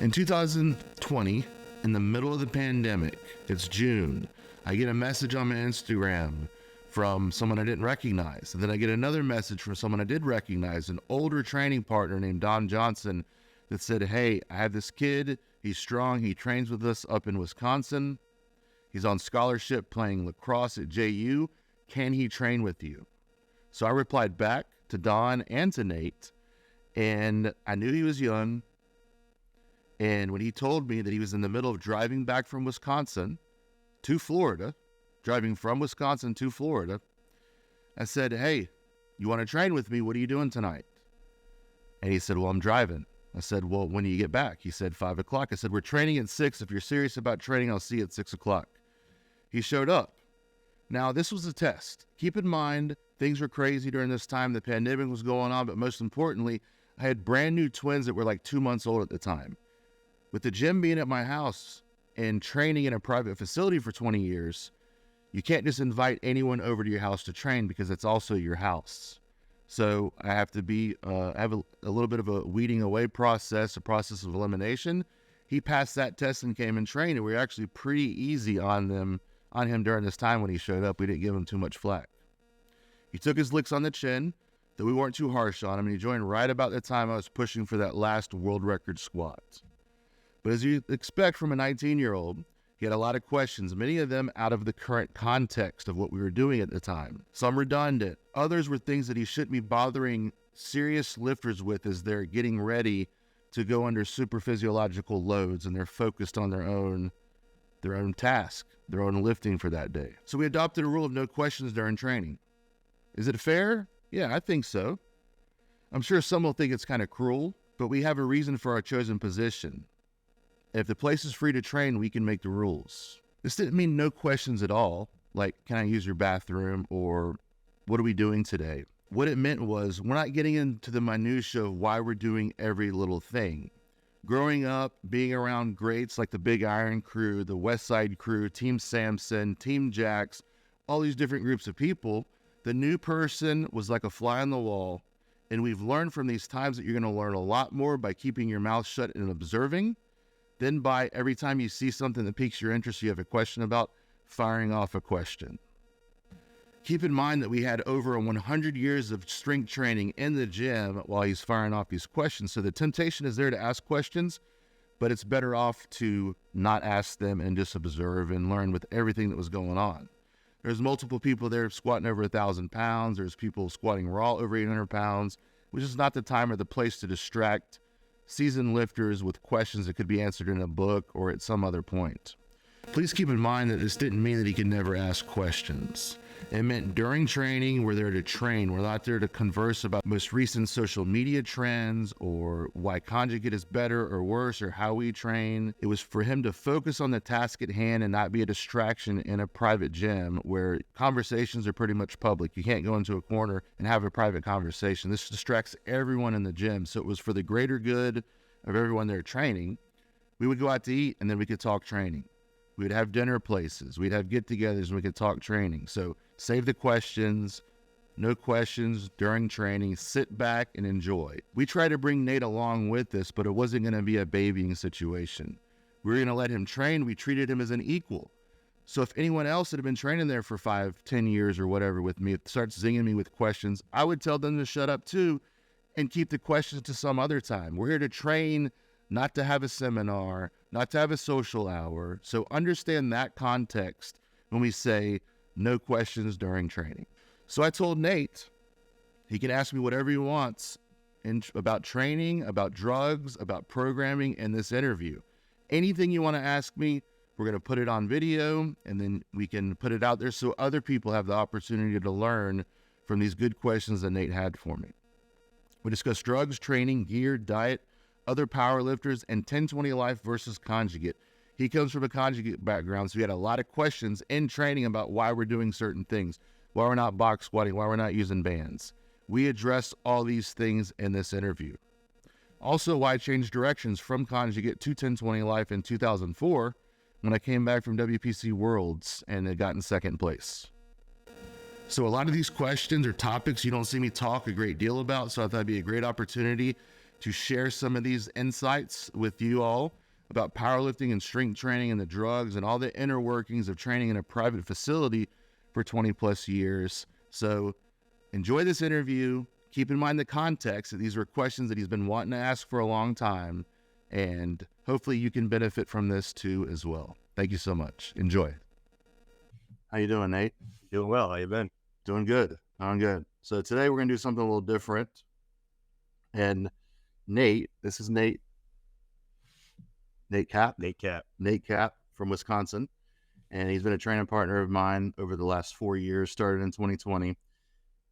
In 2020, in the middle of the pandemic, it's June, I get a message on my Instagram from someone I didn't recognize. And then I get another message from someone I did recognize, an older training partner named Don Johnson, that said, hey, I have this kid. He's strong. He trains with us up in Wisconsin. He's on scholarship playing lacrosse at JU. Can he train with you? So I replied back to Don and to Nate, and I knew he was young. And when he told me that he was in the middle of driving back from Wisconsin to Florida, driving from Wisconsin to Florida, I said, hey, you want to train with me? What are you doing tonight? And he said, well, I'm driving. I said, well, when do you get back? He said, 5 o'clock. I said, we're training at 6. If you're serious about training, I'll see you at 6 o'clock. He showed up. Now, this was a test. Keep in mind, things were crazy during this time. The pandemic was going on, but most importantly, I had brand new twins that were like 2 months old at the time. With the gym being at my house and training in a private facility for 20 years, you can't just invite anyone over to your house to train because it's also your house. So I have to have a little bit of a weeding away process, a process of elimination. He passed that test and came and trained, and we were actually pretty easy on him during this time when he showed up. We didn't give him too much flack. He took his licks on the chin, that we weren't too harsh on him, and he joined right about the time I was pushing for that last world record squat. But as you expect from a 19-year-old, he had a lot of questions, many of them out of the current context of what we were doing at the time. Some redundant. Others were things that he shouldn't be bothering serious lifters with as they're getting ready to go under super physiological loads and they're focused on their own task, their own lifting for that day. So we adopted a rule of no questions during training. Is it fair? Yeah, I think so. I'm sure some will think it's kind of cruel, but we have a reason for our chosen position. If the place is free to train, we can make the rules. This didn't mean no questions at all, like, can I use your bathroom, or what are we doing today? What it meant was, we're not getting into the minutia of why we're doing every little thing. Growing up, being around greats like the Big Iron Crew, the West Side Crew, Team Samson, Team Jax, all these different groups of people, the new person was like a fly on the wall, and we've learned from these times that you're going to learn a lot more by keeping your mouth shut and observing, then by every time you see something that piques your interest, you have a question about, firing off a question. Keep in mind that we had over 100 years of strength training in the gym while he's firing off these questions. So the temptation is there to ask questions, but it's better off to not ask them and just observe and learn with everything that was going on. There's multiple people there squatting over 1,000 pounds. There's people squatting raw over 800 pounds, which is not the time or the place to distract seasoned lifters with questions that could be answered in a book or at some other point. Please keep in mind that this didn't mean that he could never ask questions. It meant during training, we're there to train. We're not there to converse about most recent social media trends or why conjugate is better or worse or how we train. It was for him to focus on the task at hand and not be a distraction in a private gym where conversations are pretty much public. You can't go into a corner and have a private conversation. This distracts everyone in the gym. So it was for the greater good of everyone there training. We would go out to eat and then we could talk training. We'd have dinner places. We'd have get-togethers and we could talk training. So save the questions, no questions during training. Sit back and enjoy. We tried to bring Nate along with this, but it wasn't going to be a babying situation. We were going to let him train. We treated him as an equal. So if anyone else that had been training there for 5, 10 years or whatever with me starts zinging me with questions, I would tell them to shut up too and keep the questions to some other time. We're here to train, not to have a seminar, not to have a social hour. So understand that context when we say no questions during training. So I told Nate he can ask me whatever he wants about training, about drugs, about programming in this interview. Anything you want to ask me, we're going to put it on video and then we can put it out there so other people have the opportunity to learn from these good questions that Nate had for me. We discussed drugs, training, gear, diet, other powerlifters, and 10-20 life versus conjugate. He comes from a conjugate background, so he had a lot of questions in training about why we're doing certain things, why we're not box squatting, why we're not using bands. We addressed all these things in this interview. Also, why I changed directions from conjugate to 10-20 life in 2004 when I came back from WPC Worlds and had gotten second place. So a lot of these questions are topics you don't see me talk a great deal about, so I thought it'd be a great opportunity to share some of these insights with you all about powerlifting and strength training and the drugs and all the inner workings of training in a private facility for 20 plus years. So enjoy this interview. Keep in mind the context that these were questions that he's been wanting to ask for a long time, and hopefully you can benefit from this too as well. Thank you so much. Enjoy. How you doing, Nate? Doing well. How you been? Doing good. Doing good. So today we're going to do something a little different. And Nate, this is Nate Kapp. Nate Kapp from Wisconsin. And he's been a training partner of mine over the last 4 years, started in 2020.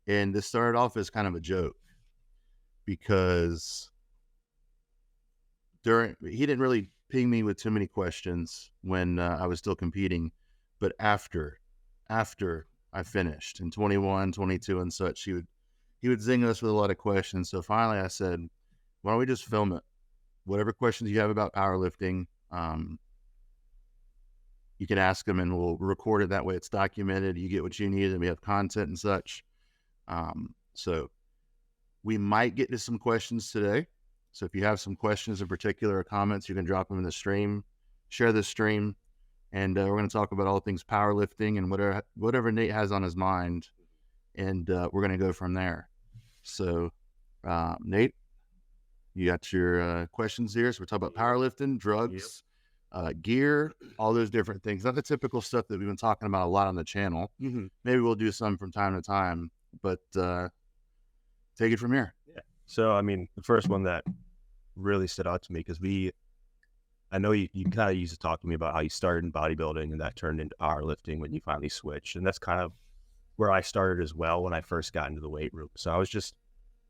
And this started off as kind of a joke because he didn't really ping me with too many questions when I was still competing. But after I finished in 21, 22 and such, he would zing us with a lot of questions. So finally I said, why don't we just film it? Whatever questions you have about powerlifting, you can ask them and we'll record it. That way it's documented. You get what you need and we have content and such. So we might get to some questions today. So if you have some questions in particular or comments, you can drop them in the stream, share the stream. And we're going to talk about all things powerlifting and whatever Nate has on his mind. And we're going to go from there. So, Nate, you got your questions here. So we're talking about powerlifting, drugs, gear, all those different things. Not the typical stuff that we've been talking about a lot on the channel. Mm-hmm. Maybe we'll do some from time to time, but take it from here. Yeah. So, I mean, the first one that really stood out to me, because I know you kind of used to talk to me about how you started in bodybuilding and that turned into powerlifting when you finally switched. And that's kind of where I started as well when I first got into the weight room. So I was just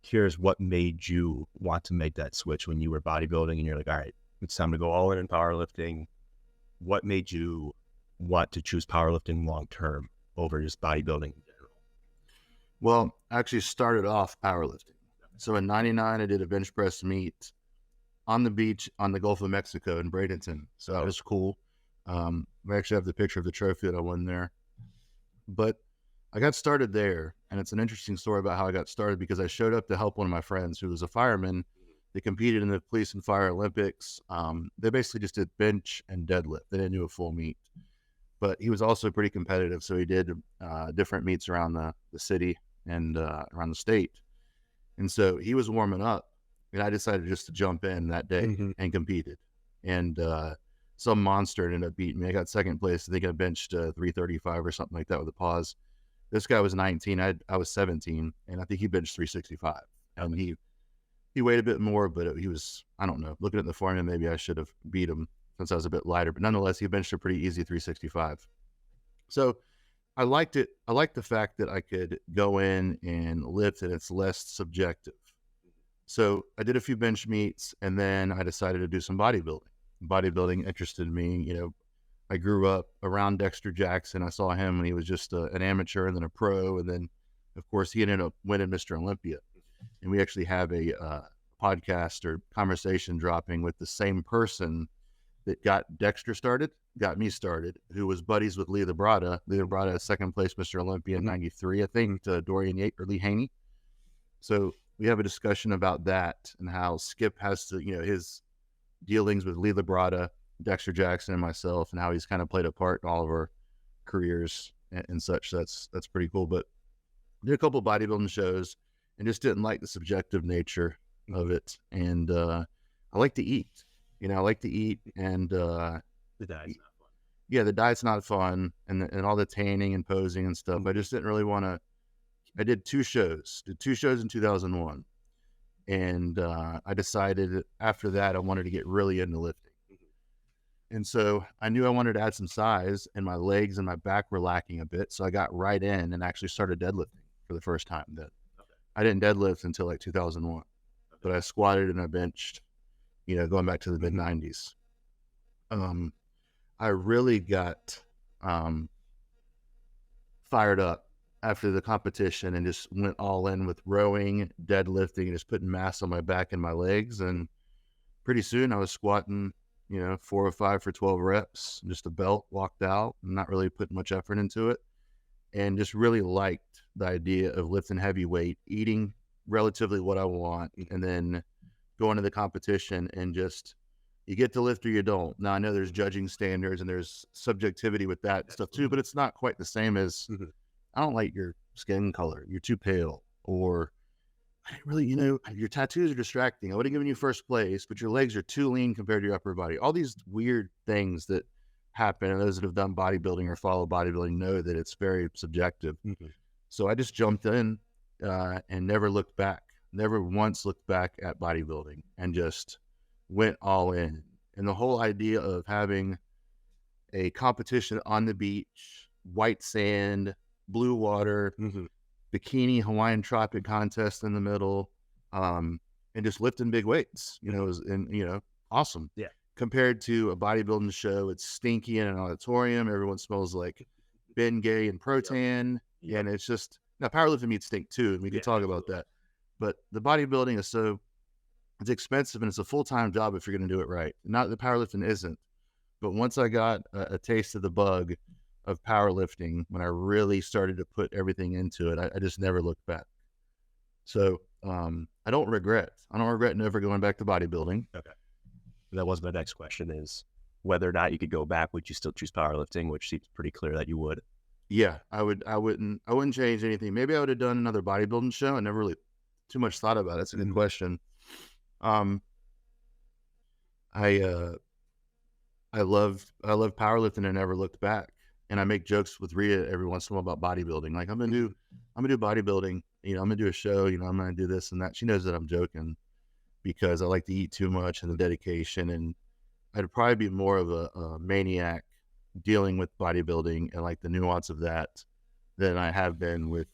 curious, what made you want to make that switch when you were bodybuilding and you're like, all right, it's time to go all in powerlifting. What made you want to choose powerlifting long-term over just bodybuilding in general? Well, I actually started off powerlifting. So in 99, I did a bench press meet on the beach on the Gulf of Mexico in Bradenton. So that was cool. We actually have the picture of the trophy that I won there. But I got started there, and it's an interesting story about how I got started because I showed up to help one of my friends who was a fireman. They competed in the Police and Fire Olympics. They basically just did bench and deadlift. They didn't do a full meet. But he was also pretty competitive, so he did different meets around the city and around the state. And so he was warming up. And I decided just to jump in that day and competed. And some monster ended up beating me. I got second place. I think I benched 335 or something like that with a pause. This guy was 19. I was 17. And I think he benched 365. And he weighed a bit more, but he was, I don't know, looking at the formula, maybe I should have beat him since I was a bit lighter. But nonetheless, he benched a pretty easy 365. So I liked it. I liked the fact that I could go in and lift and it's less subjective. So I did a few bench meets and then I decided to do some bodybuilding. Bodybuilding interested me. You know, I grew up around Dexter Jackson. I saw him when he was just an amateur and then a pro. And then, of course, he ended up winning Mr. Olympia. And we actually have a podcast or conversation dropping with the same person that got Dexter started, got me started, who was buddies with Lee Labrada. Lee Labrada, second place Mr. Olympia in 93, I think, to Dorian Yates or Lee Haney. So we have a discussion about that and how Skip has to, you know, his dealings with Lee Labrada, Dexter Jackson, and myself, and how he's kind of played a part in all of our careers and such. That's pretty cool. But I did a couple of bodybuilding shows and just didn't like the subjective nature of it. And I like to eat. You know, I like to eat, and the diet's not fun. Yeah, the diet's not fun, and all the tanning and posing and stuff. I just didn't really want to. I did two shows in 2001, and I decided after that I wanted to get really into lifting. And so I knew I wanted to add some size, and my legs and my back were lacking a bit. So I got right in and actually started deadlifting for the first time. I didn't deadlift until like 2001, but I squatted and I benched, you know, going back to the mid 90s. I really got fired up after the competition and just went all in with rowing, deadlifting, and just putting mass on my back and my legs. And pretty soon I was squatting, you know, 4 or 5 for 12 reps, just a belt, walked out, and not really putting much effort into it. And just really liked the idea of lifting heavy weight, eating relatively what I want, and then going to the competition and just, you get to lift or you don't. Now I know there's judging standards and there's subjectivity with that stuff too, but it's not quite the same as, I don't like your skin color, you're too pale, or I didn't really, your tattoos are distracting. I would have given you first place, but your legs are too lean compared to your upper body. All these weird things that happen, and those that have done bodybuilding or follow bodybuilding know that it's very subjective. So I just jumped in and never looked back. Never once looked back at bodybuilding and just went all in. And the whole idea of having a competition on the beach, white sand, blue water, bikini Hawaiian tropic contest in the middle, and just lifting big weights, awesome. Yeah. Compared to a bodybuilding show, it's stinky in an auditorium. Everyone smells like Bengay and Protan. Yep. And it's just, now powerlifting meats stink too, and we can talk about that. But the bodybuilding is it's expensive and it's a full-time job if you're going to do it right. Not that powerlifting isn't, but once I got a taste of the bug of powerlifting, when I really started to put everything into it, I just never looked back. So I don't regret never going back to bodybuilding. Okay. That was my next question, is whether or not you could go back, would you still choose powerlifting, which seems pretty clear that you would. Yeah, I wouldn't change anything. Maybe I would have done another bodybuilding show. I never really too much thought about it. It's a good question. I love powerlifting and never looked back. And I make jokes with Rhea every once in a while about bodybuilding. Like, I'm gonna do bodybuilding. I'm gonna do a show. I'm gonna do this and that. She knows that I'm joking because I like to eat too much and the dedication. And I'd probably be more of a maniac dealing with bodybuilding and like the nuance of that than I have been with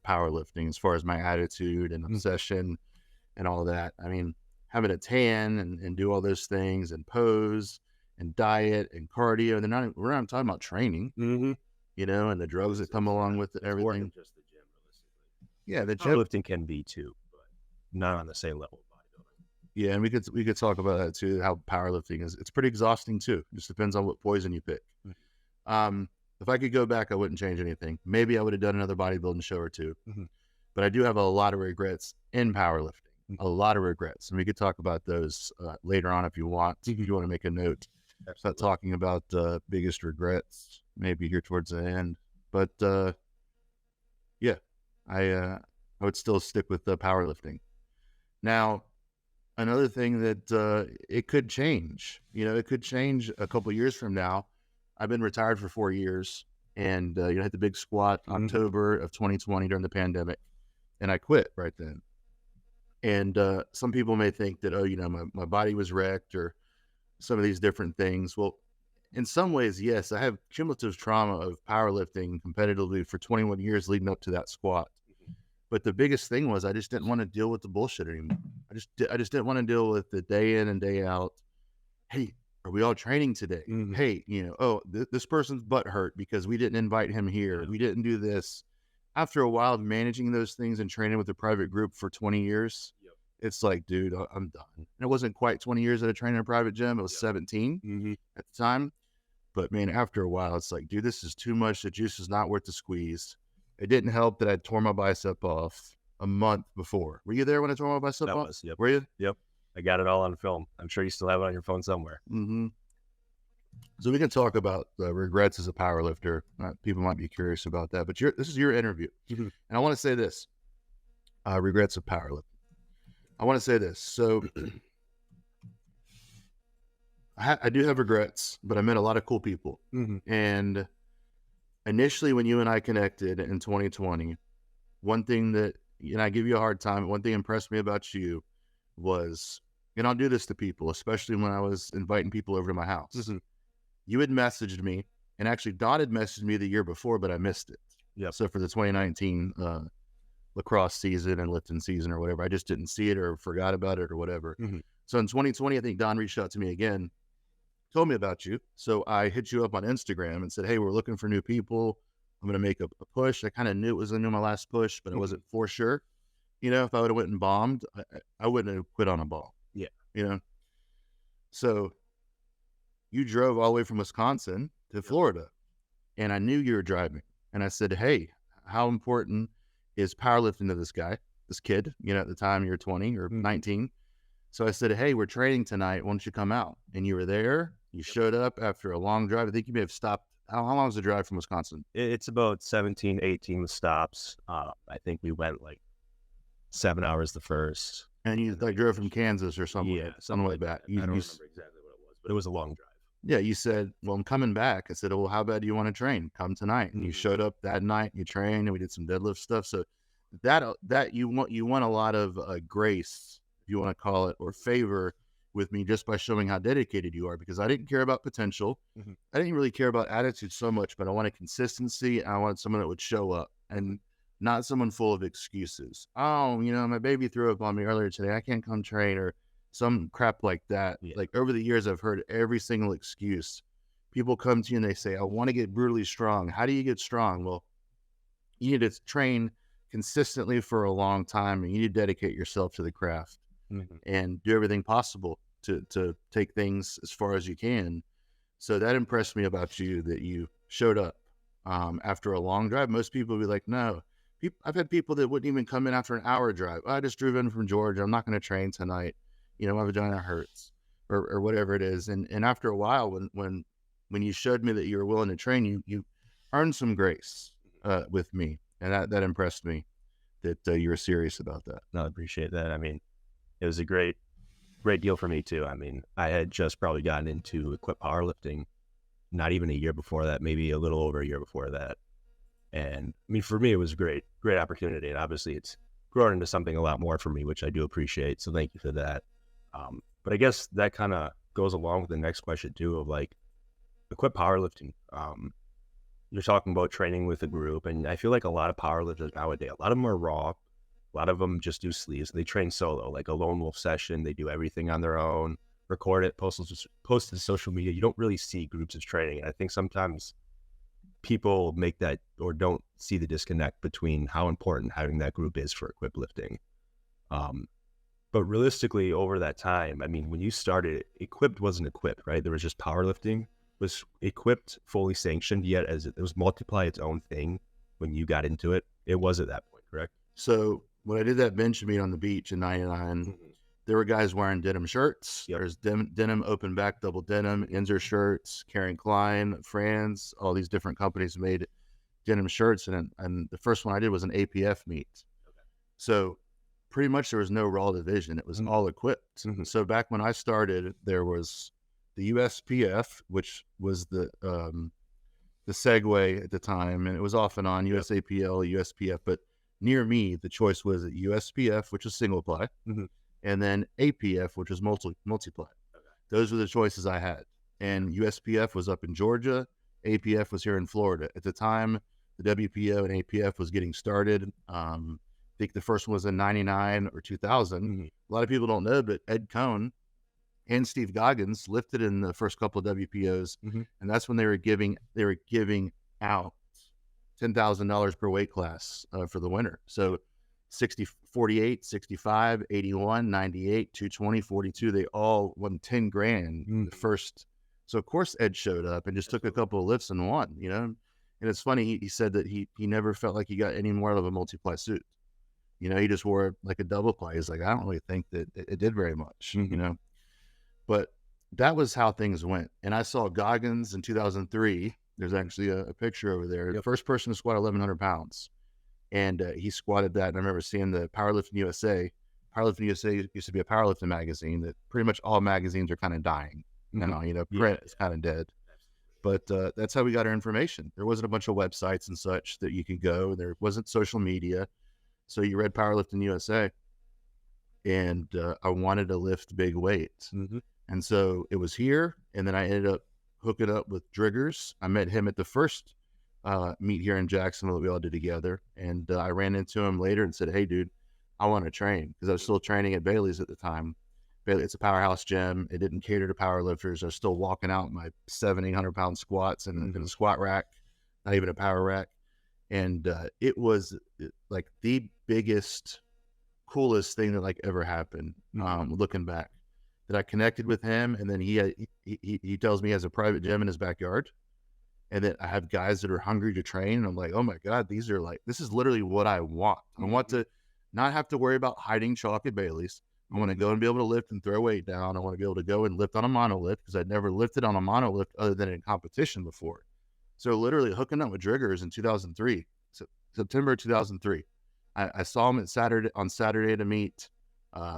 powerlifting, as far as my attitude and obsession and all that. I mean, having a tan and do all those things and pose and diet and cardio, and we're not talking about training, and the drugs that come along with it, everything. More than just the gym, realistically. Yeah, the powerlifting can be too, but not on the same level of bodybuilding. Yeah, and we could talk about that too. How powerlifting is, it's pretty exhausting too. It just depends on what poison you pick. If I could go back, I wouldn't change anything. Maybe I would have done another bodybuilding show or two, but I do have a lot of regrets in powerlifting. A lot of regrets, and we could talk about those later on if you want. If you want to make a note. Start talking about biggest regrets maybe here towards the end, but yeah, I would still stick with the powerlifting. Now, another thing that it could change. It could change a couple years from now. I've been retired for 4 years, and I hit the big squat October of 2020 during the pandemic, and I quit right then. And some people may think that, my body was wrecked or some of these different things. Well, in some ways, yes, I have cumulative trauma of powerlifting competitively for 21 years leading up to that squat. But the biggest thing was I just didn't want to deal with the bullshit anymore. I just didn't want to deal with the day in and day out. Hey, are we all training today? Hey, this person's butt hurt because we didn't invite him here. We didn't do this. After a while of managing those things and training with a private group for 20 years, it's like, dude, I'm done. And it wasn't quite 20 years at a training in a private gym. It was 17 at the time. But man, after a while, it's like, dude, this is too much. The juice is not worth the squeeze. It didn't help that I tore my bicep off a month before. Were you there when I tore my bicep off? Yep. Were you? Yep. I got it all on film. I'm sure you still have it on your phone somewhere. So we can talk about regrets as a powerlifter. People might be curious about that, but this is your interview. And I want to say this, regrets of powerlifting. I want to say this. So I do have regrets, but I met a lot of cool people. And initially when you and I connected in 2020, one thing that, I give you a hard time, one thing impressed me about you was, and I'll do this to people, especially when I was inviting people over to my house. You had messaged me, and actually Don had messaged me the year before, but I missed it. So for the 2019 lacrosse season and lifting season or whatever, I just didn't see it or forgot about it or whatever. So in 2020, I think Don reached out to me again, told me about you. So I hit you up on Instagram and said, hey, we're looking for new people. I'm going to make a push. I kind of knew it was going to be my last push, but I wasn't for sure. If I would have went and bombed, I wouldn't have quit on a ball. So you drove all the way from Wisconsin to Florida, and I knew you were driving. And I said, hey, how important is powerlifting to this guy, this kid? At the time you're 20 or 19. So I said, hey, we're training tonight. Why don't you come out? And you were there. You showed up after a long drive. I think you may have stopped. How long was the drive from Wisconsin? It's about 17, 18 stops. I think we went like 7 hours the first. And you like drove from Kansas or something. Yeah, something like that. I don't remember exactly what it was, but it was a long drive. Yeah, you said, well, I'm coming back. I said, well, how bad do you want to train? Come tonight. And you showed up that night, you trained, and we did some deadlift stuff. So that you want a lot of grace, if you want to call it, or favor with me just by showing how dedicated you are, because I didn't care about potential. I didn't really care about attitude so much, but I wanted consistency, and I wanted someone that would show up and not someone full of excuses. Oh, my baby threw up on me earlier today. I can't come train, or some crap like that. Yeah. Like over the years, I've heard every single excuse. People come to you and they say, I want to get brutally strong. How do you get strong? Well, you need to train consistently for a long time, and you need to dedicate yourself to the craft and do everything possible to take things as far as you can. So that impressed me about you, that you showed up after a long drive. Most people would be like, no. I've had people that wouldn't even come in after an hour drive. I just drove in from Georgia. I'm not going to train tonight. My vagina hurts, or whatever it is. And after a while, when you showed me that you were willing to train, you earned some grace with me, and that impressed me, that you were serious about that. No, I appreciate that. I mean, it was a great deal for me too. I mean, I had just probably gotten into equipped powerlifting, not even a year before that, maybe a little over a year before that. And I mean, for me, it was a great opportunity. And obviously it's grown into something a lot more for me, which I do appreciate. So thank you for that. But I guess that kind of goes along with the next question too, of like equipped powerlifting. You're talking about training with a group, and I feel like a lot of powerlifters nowadays, a lot of them are raw. A lot of them just do sleeves. They train solo, like a lone wolf session. They do everything on their own, record it, post it to social media. You don't really see groups of training. And I think sometimes people make that, or don't see the disconnect between how important having that group is for equipped lifting. But realistically, over that time, I mean, when you started, equipped wasn't equipped, right? There was just powerlifting. Was equipped fully sanctioned yet? As it was Multi-ply its own thing when you got into it? It was at that point, correct? So when I did that bench meet on the beach in '99, there were guys wearing denim shirts. Yep. There's denim open back double denim, Inzer shirts, Karen Klein, Franz, all these different companies made denim shirts. And the first one I did was an APF meet. Okay. So pretty much there was no raw division. It was all equipped. So back when I started, there was the USPF, which was the segue at the time, and it was off and on, USAPL, USPF, but near me, the choice was USPF, which was single-ply, and then APF, which was multi-ply. Okay. Those were the choices I had. And USPF was up in Georgia. APF was here in Florida. At the time, the WPO and APF was getting started. I think the first one was in 99 or 2000. A lot of people don't know, but Ed Cohn and Steve Goggins lifted in the first couple of WPOs. And that's when they were giving out $10,000 per weight class for the winner. So 60, 48, 65, 81, 98, 220, 42, they all won 10 grand the first. So of course Ed showed up and just took a couple of lifts and won, And it's funny, he said that he never felt like he got any more out of a multi-ply suit. He just wore like a double ply. He's like, I don't really think that it did very much, But that was how things went. And I saw Goggins in 2003. There's actually a picture over there. The first person to squat 1,100 pounds. And he squatted that. And I remember seeing the Powerlifting USA. Powerlifting USA used to be a powerlifting magazine that pretty much all magazines are kind of dying. Print is kind of dead. But that's how we got our information. There wasn't a bunch of websites and such that you could go. There wasn't social media. So you read Powerlifting USA. And I wanted to lift big weights. And so it was here. And then I ended up hooking up with Driggers. I met him at the first meet here in Jacksonville that we all did together. And I ran into him later and said, hey, dude, I want to train. Because I was still training at Bailey's at the time. Bailey, it's a powerhouse gym. It didn't cater to power lifters. I was still walking out my 700-800 pound squats in a squat rack, not even a power rack. And it was like the biggest, coolest thing that ever happened looking back. That I connected with him, and then he tells me he has a private gym in his backyard, and that I have guys that are hungry to train. And I'm like, oh my God, this is literally what I want. I want to not have to worry about hiding chalk at Bailey's, I want to go and be able to lift and throw weight down. I want to be able to go and lift on a monolift because I'd never lifted on a monolift other than in competition before. So literally hooking up with Driggers in 2003, September 2003. I saw him on Saturday to meet.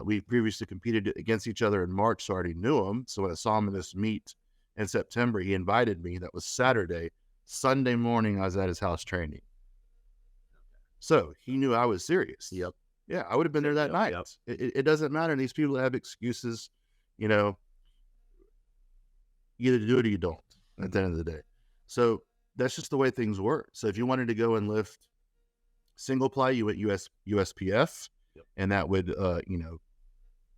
We previously competed against each other in March, so I already knew him. So when I saw him in this meet in September, he invited me. That was Saturday. Sunday morning, I was at his house training. So he knew I was serious. Yep. Yeah, I would have been there that night. Yep. It doesn't matter. These people have excuses, you know, you either do it or you don't at the end of the day. So that's just the way things work. So if you wanted to go and lift single ply, you went USPF, and that would, you know,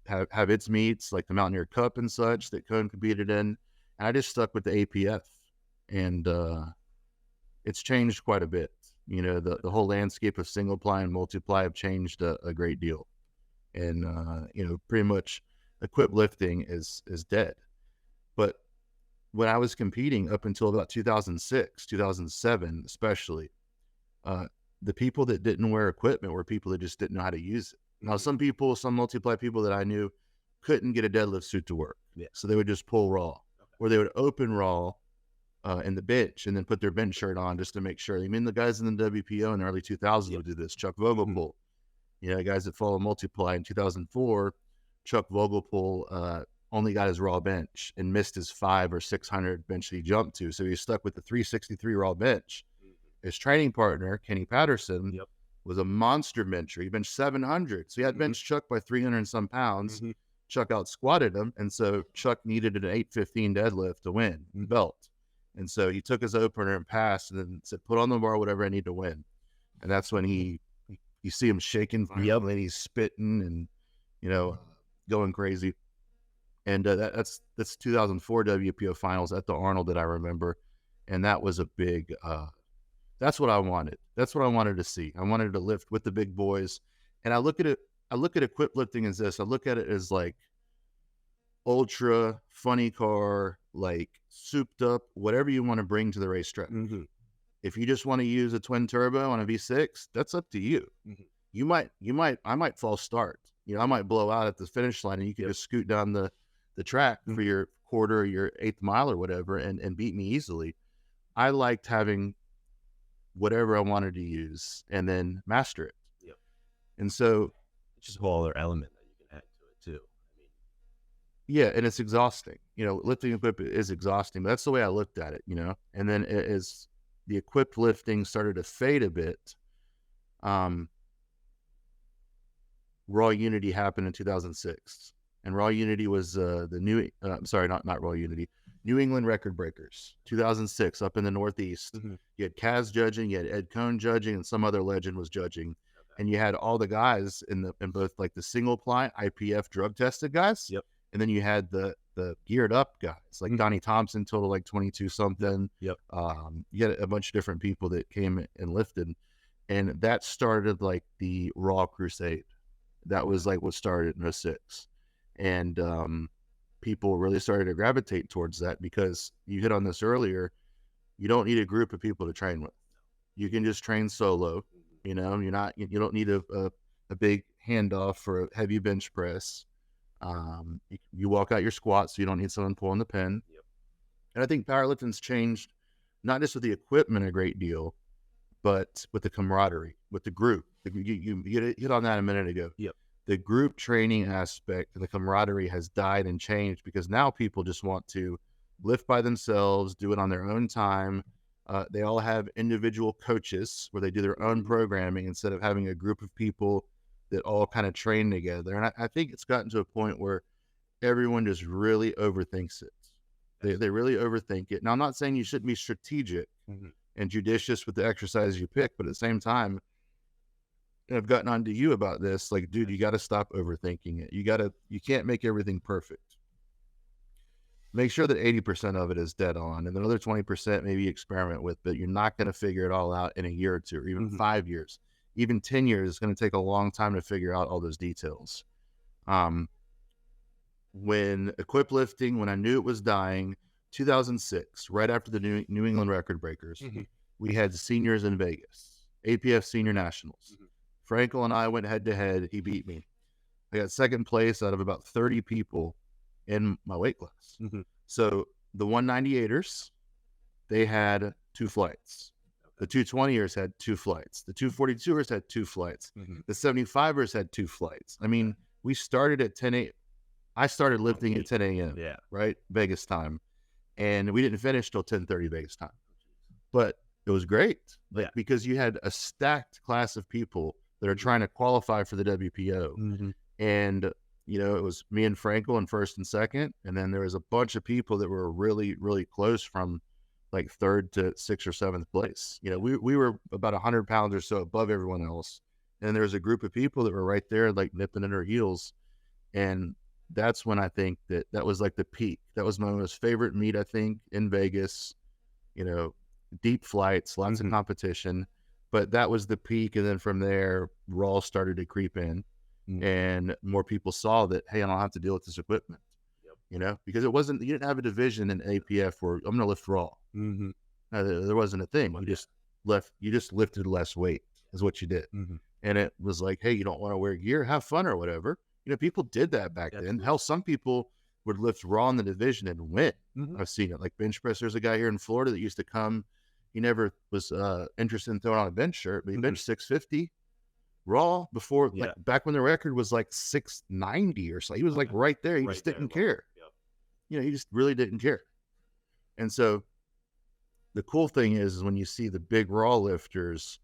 have its meets like the Mountaineer Cup and such that Cone competed in. And I just stuck with the APF, and it's changed quite a bit. You know, the whole landscape of single ply and multi-ply have changed a great deal. And, you know, pretty much equipped lifting is dead. But when I was competing up until about 2006, 2007, especially, the people that didn't wear equipment were people that just didn't know how to use it. Now, some multi-ply people that I knew couldn't get a deadlift suit to work. Yeah. So they would just pull raw, or they would open raw in the bench and then put their bench shirt on just to make sure. I mean, the guys in the WPO in the early 2000s would do this. Chuck Vogelpool, you know, guys that follow multi-ply in 2004, Chuck Vogelpool only got his raw bench and missed his 500 or 600 bench that he jumped to. So he was stuck with the 363 raw bench. His training partner, Kenny Patterson, was a monster bencher. He benched 700. So he had benched Chuck by 300 and some pounds. Chuck out squatted him. And so Chuck needed an 815 deadlift to win the belt. And so he took his opener and passed and then said, put on the bar, whatever I need to win. And that's when you see him shaking, and he's spitting and, you know, going crazy. And that's 2004 WPO finals at the Arnold that I remember. And that was a big, that's what I wanted. That's what I wanted to see. I wanted to lift with the big boys. And I look at equipped lifting as this. I look at it as like ultra funny car, like souped up, whatever you want to bring to the racetrack. If you just want to use a twin turbo on a V6, that's up to you. I might false start. You know, I might blow out at the finish line, and you can just scoot down the track for your quarter or your 8th mile or whatever and beat me easily. I liked having whatever I wanted to use and then master it. And so it's just a whole other element that you can add to it too. I mean, yeah, and it's exhausting. You know, lifting equipment is exhausting, but that's the way I looked at it, you know. And then as the equipped lifting started to fade a bit, Raw Unity happened in 2006. And Raw Unity was New England Record Breakers, 2006, up in the Northeast. You had Kaz judging, you had Ed Cohn judging, and some other legend was judging. And you had all the guys in both like the single ply IPF drug tested guys. And then you had the geared up guys like Donnie Thompson, total like 22 something. You had a bunch of different people that came and lifted. And that started like the Raw Crusade. That was like what started in 06. And people really started to gravitate towards that because you hit on this earlier. You don't need a group of people to train with. You can just train solo. You know, you don't need a big handoff for a heavy bench press. You walk out your squats, so you don't need someone pulling the pin. And I think powerlifting's changed, not just with the equipment a great deal, but with the camaraderie, with the group. You hit on that a minute ago. The group training aspect and the camaraderie has died and changed because now people just want to lift by themselves, do it on their own time. They all have individual coaches where they do their own programming instead of having a group of people that all kind of train together. And I think it's gotten to a point where everyone just really overthinks it. They really overthink it. Now, I'm not saying you shouldn't be strategic and judicious with the exercise you pick, but at the same time, and I've gotten on to you about this, like, dude, you got to stop overthinking it. You can't make everything perfect. Make sure that 80% of it is dead on, and the other 20% maybe experiment with, but you're not going to figure it all out in a year or two, or even 5 years. Even 10 years is going to take a long time to figure out all those details. When equip lifting, when I knew it was dying, 2006, right after the New England Record Breakers, we had seniors in Vegas, APF Senior Nationals. Frankel and I went head to head. He beat me. I got second place out of about 30 people in my weight class. So the 198ers, they had 2 flights. The 220ers had 2 flights. The 242ers had 2 flights. The 75ers had 2 flights. I mean, we started at 10 a.m. I started lifting at 10 a.m. Right? Vegas time. And we didn't finish till 10:30 Vegas time. But it was great. Because you had a stacked class of people that are trying to qualify for the WPO. And, you know, it was me and Frankel in first and second. And then there was a bunch of people that were really, really close from like third to 6th or 7th place. You know, we were about 100 pounds or so above everyone else. And there was a group of people that were right there, like nipping at our heels. And that's when I think that was like the peak. That was my most favorite meet, I think, in Vegas. You know, deep flights, lots of competition. But that was the peak. And then from there, Raw started to creep in. And more people saw that, hey, I don't have to deal with this equipment. You know, because you didn't have a division in APF where I'm going to lift raw. There wasn't a thing. You just lifted less weight is what you did. And it was like, hey, you don't want to wear gear, have fun or whatever. You know, people did that back then. Hell, some people would lift raw in the division and win. I've seen it. Like bench press. There's a guy here in Florida that used to come. He never was interested in throwing on a bench shirt, but he benched 650 raw before, like back when the record was like 690 or so. He was like right there. He just didn't care. You know, he just really didn't care. And so the cool thing is when you see the big raw lifters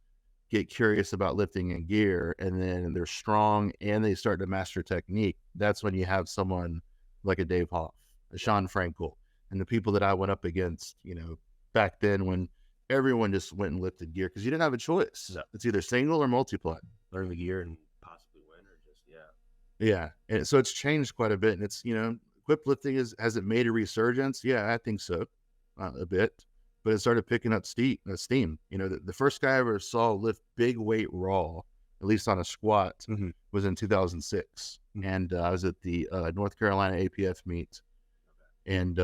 get curious about lifting in gear, and then they're strong and they start to master technique, that's when you have someone like a Dave Hoff, a Sean Frankel, and the people that I went up against, you know, back then when everyone just went and lifted gear because you didn't have a choice. It's either single or multiply. Learn the gear and possibly win, or just, And so it's changed quite a bit. And it's, you know, equip lifting has it made a resurgence? Yeah, I think so, a bit. But it started picking up steam. You know, the first guy I ever saw lift big weight raw, at least on a squat, was in 2006. And I was at the North Carolina APF meet. And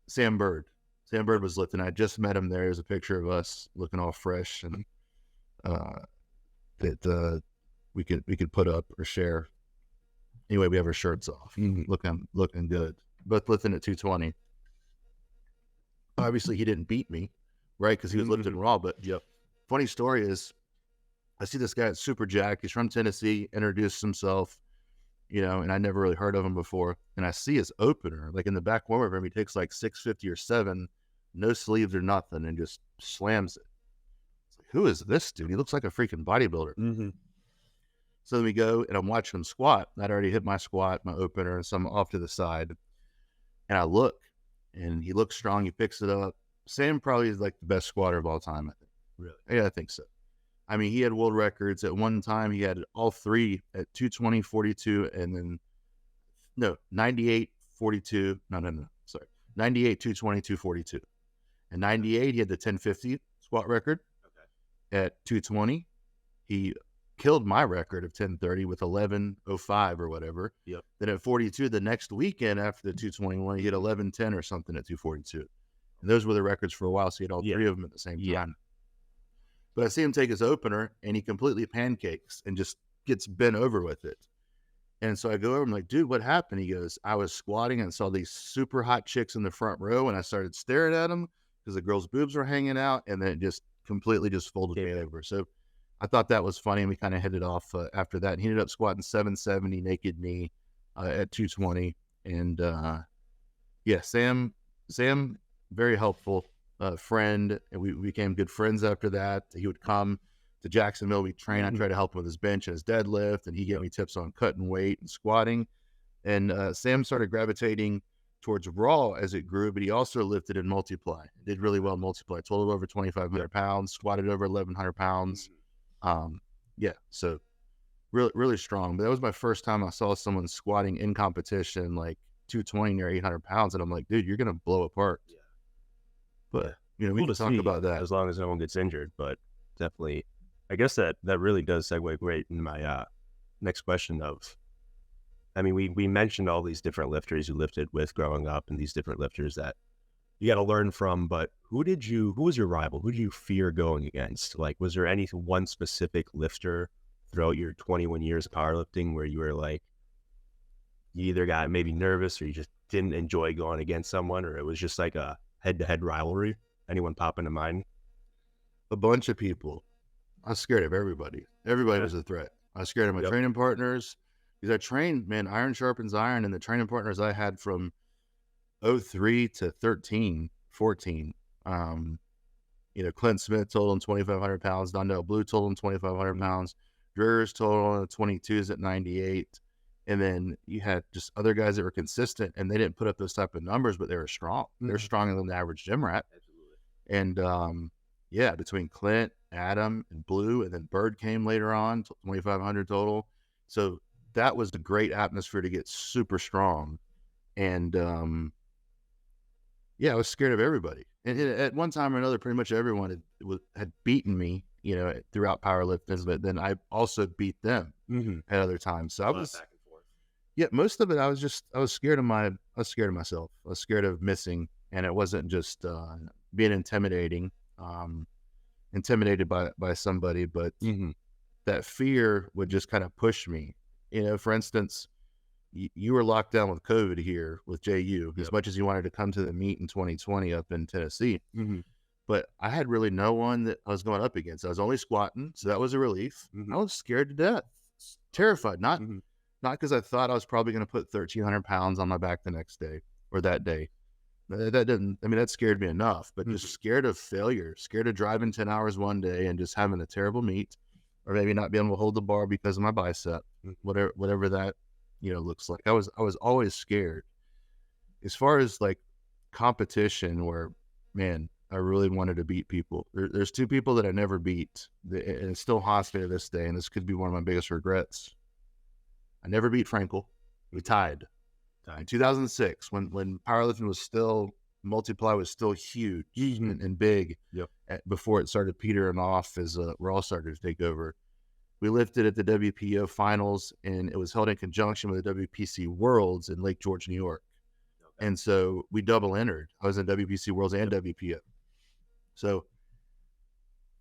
Sam Bird was lifting. I just met him there. There's a picture of us looking all fresh, and that we could put up or share. Anyway, we have our shirts off, looking good. Both lifting at 220. Obviously, he didn't beat me, right? Because he was lifting raw. But funny story is, I see this guy at Super Jack. He's from Tennessee. Introduced himself, you know, and I never really heard of him before. And I see his opener, like in the back warm of him, he takes like 650 or 7, no sleeves or nothing, and just slams it. It's like, who is this dude? He looks like a freaking bodybuilder. So then we go, and I'm watching him squat. I'd already hit my squat, my opener, and some off to the side. And I look, and he looks strong. He picks it up. Sam probably is like the best squatter of all time, I think. Really? Yeah, I think so. I mean, he had world records. At one time, he had all 3 at 220, 42, and then, 98, 42. Sorry. 98, 220, 242. And 98, he had the 1050 squat record. At 220, he killed my record of 1030 with 1105 or whatever. Then at 42, the next weekend after the 221, he hit 1110 or something at 242. And those were the records for a while, so he had all 3 of them at the same time. But I see him take his opener, and he completely pancakes and just gets bent over with it. And so I go over, I'm like, dude, what happened? He goes, I was squatting and saw these super hot chicks in the front row, and I started staring at them because the girls' boobs were hanging out, and then it just completely just folded me over. So I thought that was funny, and we kind of hit it off after that. And he ended up squatting 770 naked knee at 220. And Sam, very helpful friend, and we became good friends after that. He would come to Jacksonville, we train. I try to help him with his bench and his deadlift, and he gave me tips on cutting weight and squatting. And Sam started gravitating towards raw as it grew, but he also lifted in multiply. Did really well in multiply. Totaled over 2,500 pounds, squatted over 1,100 pounds. So really, really strong. But that was my first time I saw someone squatting in competition, like 220 or 800 pounds. And I'm like, dude, you're going to blow apart. But, you know, we can talk about that. As long as no one gets injured. But definitely, I guess that really does segue great into my next question of, I mean, we mentioned all these different lifters you lifted with growing up, and these different lifters that you got to learn from, but who was your rival? Who did you fear going against? Like, was there one specific lifter throughout your 21 years of powerlifting where you were like, you either got maybe nervous or you just didn't enjoy going against someone, or it was just like a head-to-head rivalry? Anyone pop into mind? A bunch of people. I was scared of everybody. Everybody Yeah. was a threat. I was scared of my Yep. training partners because I trained, man, iron sharpens iron, and the training partners I had from 03 to 13, 14. Clint Smith totaling 2,500 pounds. Dondell Blue totaling 2,500 pounds. Drew's totaling 22s at 98. And then you had just other guys that were consistent, and they didn't put up those type of numbers, but they were strong. They're stronger than the average gym rat. Absolutely. And between Clint, Adam, and Blue, and then Bird came later on, 2,500 total. So that was a great atmosphere to get super strong. And I was scared of everybody. And at one time or another, pretty much everyone had beaten me, throughout powerlifting, but then I also beat them at other times. So I was back and forth. Yeah, most of it, I was scared of myself. I was scared of missing, and it wasn't just being intimidated by somebody, but that fear would just kind of push me. For instance, you were locked down with COVID here with JU, as much as you wanted to come to the meet in 2020 up in Tennessee. But I had really no one that I was going up against. I was only squatting, so that was a relief. I was scared to death, terrified, not because I thought I was probably going to put 1,300 pounds on my back the next day or that day. That scared me enough, but just scared of failure, scared of driving 10 hours one day and just having a terrible meet, or maybe not being able to hold the bar because of my bicep, whatever that, looks like. I was always scared. As far as like competition, where, man, I really wanted to beat people. There's two people that I never beat, and it still haunts me to this day, and this could be one of my biggest regrets. I never beat Frankel. We tied. In 2006, when powerlifting was still, multi-ply was still huge and big, before it started petering off as Raw started to take over. We lifted at the WPO finals, and it was held in conjunction with the WPC Worlds in Lake George, New York. And so we double entered. I was in WPC Worlds and WPO. So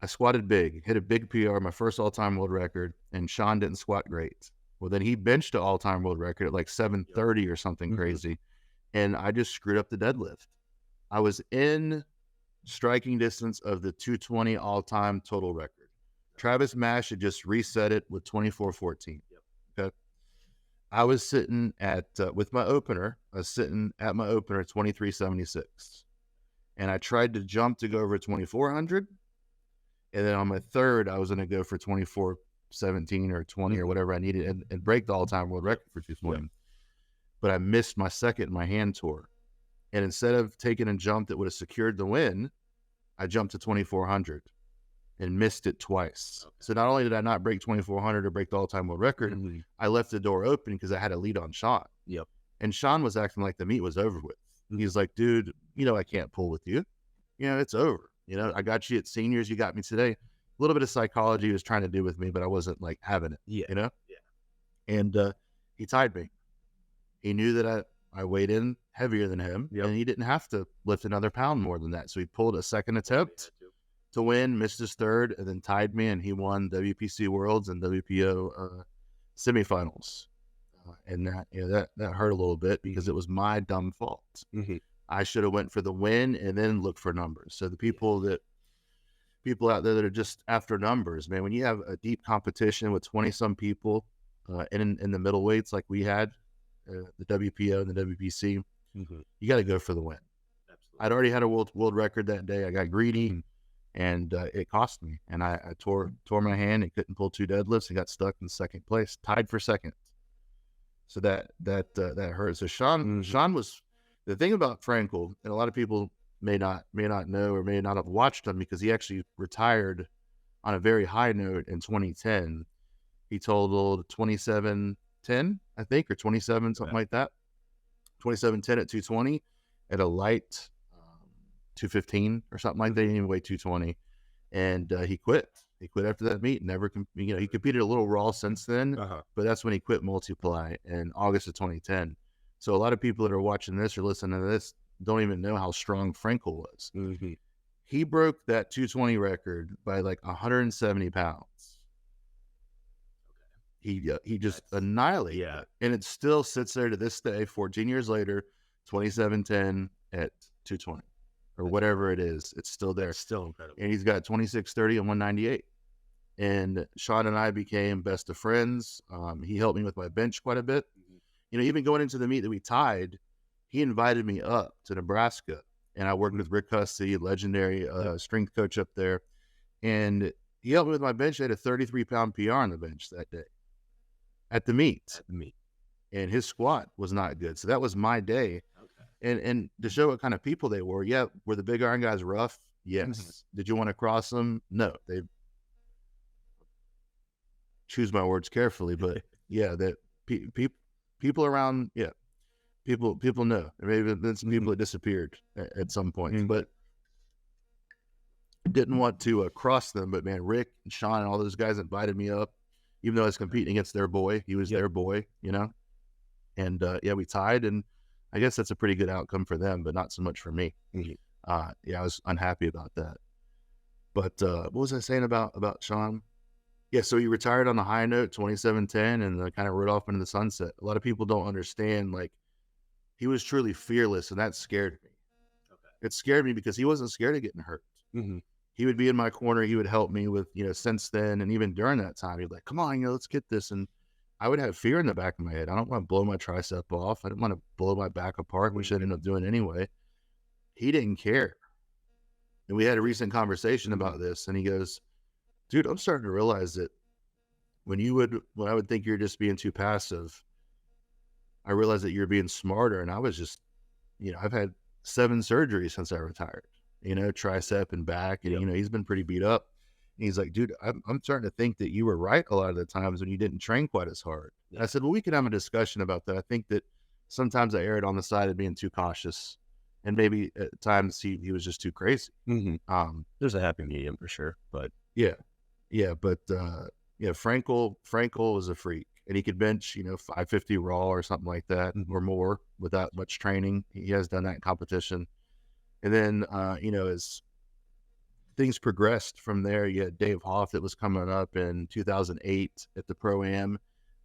I squatted big, hit a big PR, my first all-time world record, and Sean didn't squat great. Well, then he benched the all-time world record at like 730 or something crazy, and I just screwed up the deadlift. I was in striking distance of the 220 all-time total record. Travis Mash had just reset it with 24:14. Okay. I was sitting at, with my opener, I was sitting at my opener at 23:76. And I tried to jump to go over 2,400. And then on my third, I was going to go for 24:17 or 20 or whatever I needed and break the all-time world record for 220. But I missed my second, my hand tore. And instead of taking a jump that would have secured the win, I jumped to 2,400 and missed it twice. So not only did I not break 2,400 or break the all-time world record, I left the door open because I had a lead on Sean. And Sean was acting like the meet was over with. He's like, dude, I can't pull with you. It's over. I got you at seniors. You got me today. A little bit of psychology he was trying to do with me, but I wasn't like having it, And he tied me. He knew that I weighed in heavier than him, and he didn't have to lift another pound more than that. So he pulled a second attempt to win, missed his third, and then tied me, and he won WPC Worlds and WPO semifinals. And that hurt a little bit because it was my dumb fault. I should have went for the win and then looked for numbers. So the people out there that are just after numbers, man, when you have a deep competition with 20 some people in the middleweights like we had, the WPO and the WPC, you got to go for the win. Absolutely. I'd already had a world record that day. I got greedy, and it cost me. And I tore my hand and couldn't pull two deadlifts and got stuck in second place, tied for second. So that hurt. So Sean was, the thing about Frankel, and a lot of people may not know or may not have watched him, because he actually retired on a very high note in 2010. He totaled 27:10, I think, or 27, something like that. 27:10 at 220 at a light 215 or something like that. He didn't even weigh 220, and he quit. He quit after that meet. He competed a little raw since then, but that's when he quit Multi-ply in August of 2010. So a lot of people that are watching this or listening to this don't even know how strong Frankel was. He broke that 220 record by like 170 pounds. he just annihilated it. And it still sits there to this day, 14 years later, 27:10 at 220 or whatever it is. It's still there. It's still incredible. And he's got 26:30 and 198. And Sean and I became best of friends. He helped me with my bench quite a bit. You know, even going into the meet that we tied, he invited me up to Nebraska, and I worked with Rick Hussey, legendary strength coach up there. And he helped me with my bench. I had a 33-pound PR on the bench that day at the meet. And his squat was not good. So that was my day. And to show what kind of people they were, were the big iron guys rough? Yes. Did you want to cross them? No. They choose my words carefully, but that people around, people know. There may have been some people that disappeared at some point, but didn't want to cross them. But man, Rick and Sean and all those guys invited me up, even though I was competing against their boy. He was their boy, you know. And we tied, and I guess that's a pretty good outcome for them, but not so much for me. I was unhappy about that. But what was I saying about Sean? Yeah, so he retired on the high note, 27:10, and kind of rode off into the sunset. A lot of people don't understand, like, he was truly fearless, and that scared me. It scared me because he wasn't scared of getting hurt. He would be in my corner. He would help me with, since then, and even during that time, he'd be like, come on, let's get this. And I would have fear in the back of my head. I don't want to blow my tricep off. I didn't want to blow my back apart, which I ended up doing anyway. He didn't care. And we had a recent conversation about this, and he goes, dude, I'm starting to realize that when I would think you're just being too passive, I realized that you're being smarter. And I was just, I've had 7 surgeries since I retired, tricep and back. And, he's been pretty beat up. And he's like, dude, I'm starting to think that you were right a lot of the times when you didn't train quite as hard. And I said, well, we can have a discussion about that. I think that sometimes I erred on the side of being too cautious. And maybe at times he was just too crazy. There's a happy medium for sure. But Frankel was a freak, and he could bench, 550 raw or something like that, or more without much training. He has done that in competition. And then, as things progressed from there, you had Dave Hoff that was coming up in 2008 at the Pro-Am,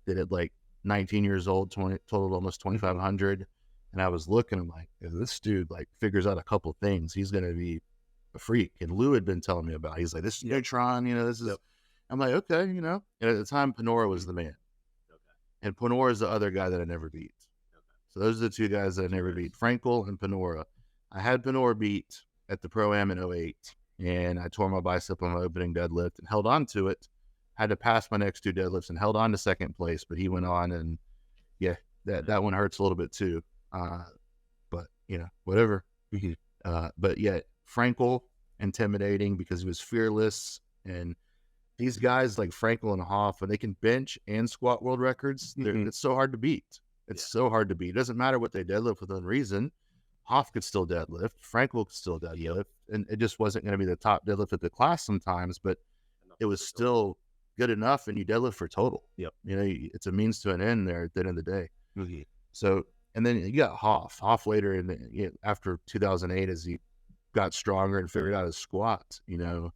that at like 19 years old, totaled almost 2,500. And I was looking, I'm like, if this dude like figures out a couple things, he's going to be a freak. And Lou had been telling me about it. He's like, this is Neutron, this is, I'm like, okay, and at the time, Panora was the man. And Panora is the other guy that I never beat. So those are the 2 guys that I never beat, Frankel and Panora. I had Panora beat at the Pro-Am in 2008, and I tore my bicep on my opening deadlift and held on to it. Had to pass my next 2 deadlifts and held on to second place, but he went on, and that one hurts a little bit too. But whatever. But Frankel, intimidating because he was fearless. And these guys like Frankel and Hoff, when they can bench and squat world records, it's so hard to beat. It's so hard to beat. It doesn't matter what they deadlift within reason. Hoff could still deadlift. Frankel could still deadlift. And it just wasn't going to be the top deadlift of the class sometimes, but it was still good enough, and you deadlift for total. It's a means to an end there at the end of the day. So, and then you got Hoff. Hoff later after 2008, as he got stronger and figured out his squat, remember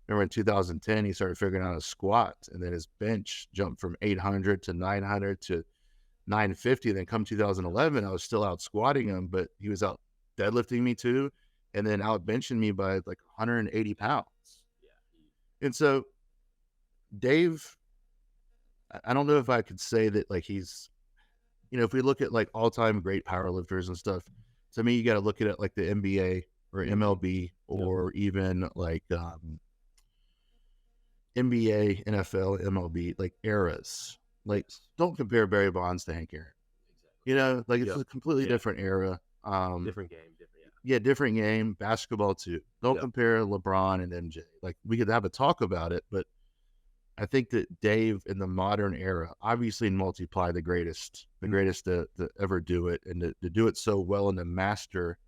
in 2010, he started figuring out his squat, and then his bench jumped from 800 to 900 to 950. Then come 2011, I was still out squatting him, but he was out deadlifting me too, and then out benching me by like 180 pounds. And so Dave, I don't know if I could say that like he's, if we look at like all-time great powerlifters and stuff, to me, you got to look at it like the NBA or MLB or even like NBA, NFL, MLB, like eras. Like, don't compare Barry Bonds to Hank Aaron. It's a completely different era. Different game. Different game. Basketball too. Don't compare LeBron and MJ. Like, we could have a talk about it, but I think that Dave in the modern era, obviously in Multi-ply, the greatest to ever do it, and to do it so well and to master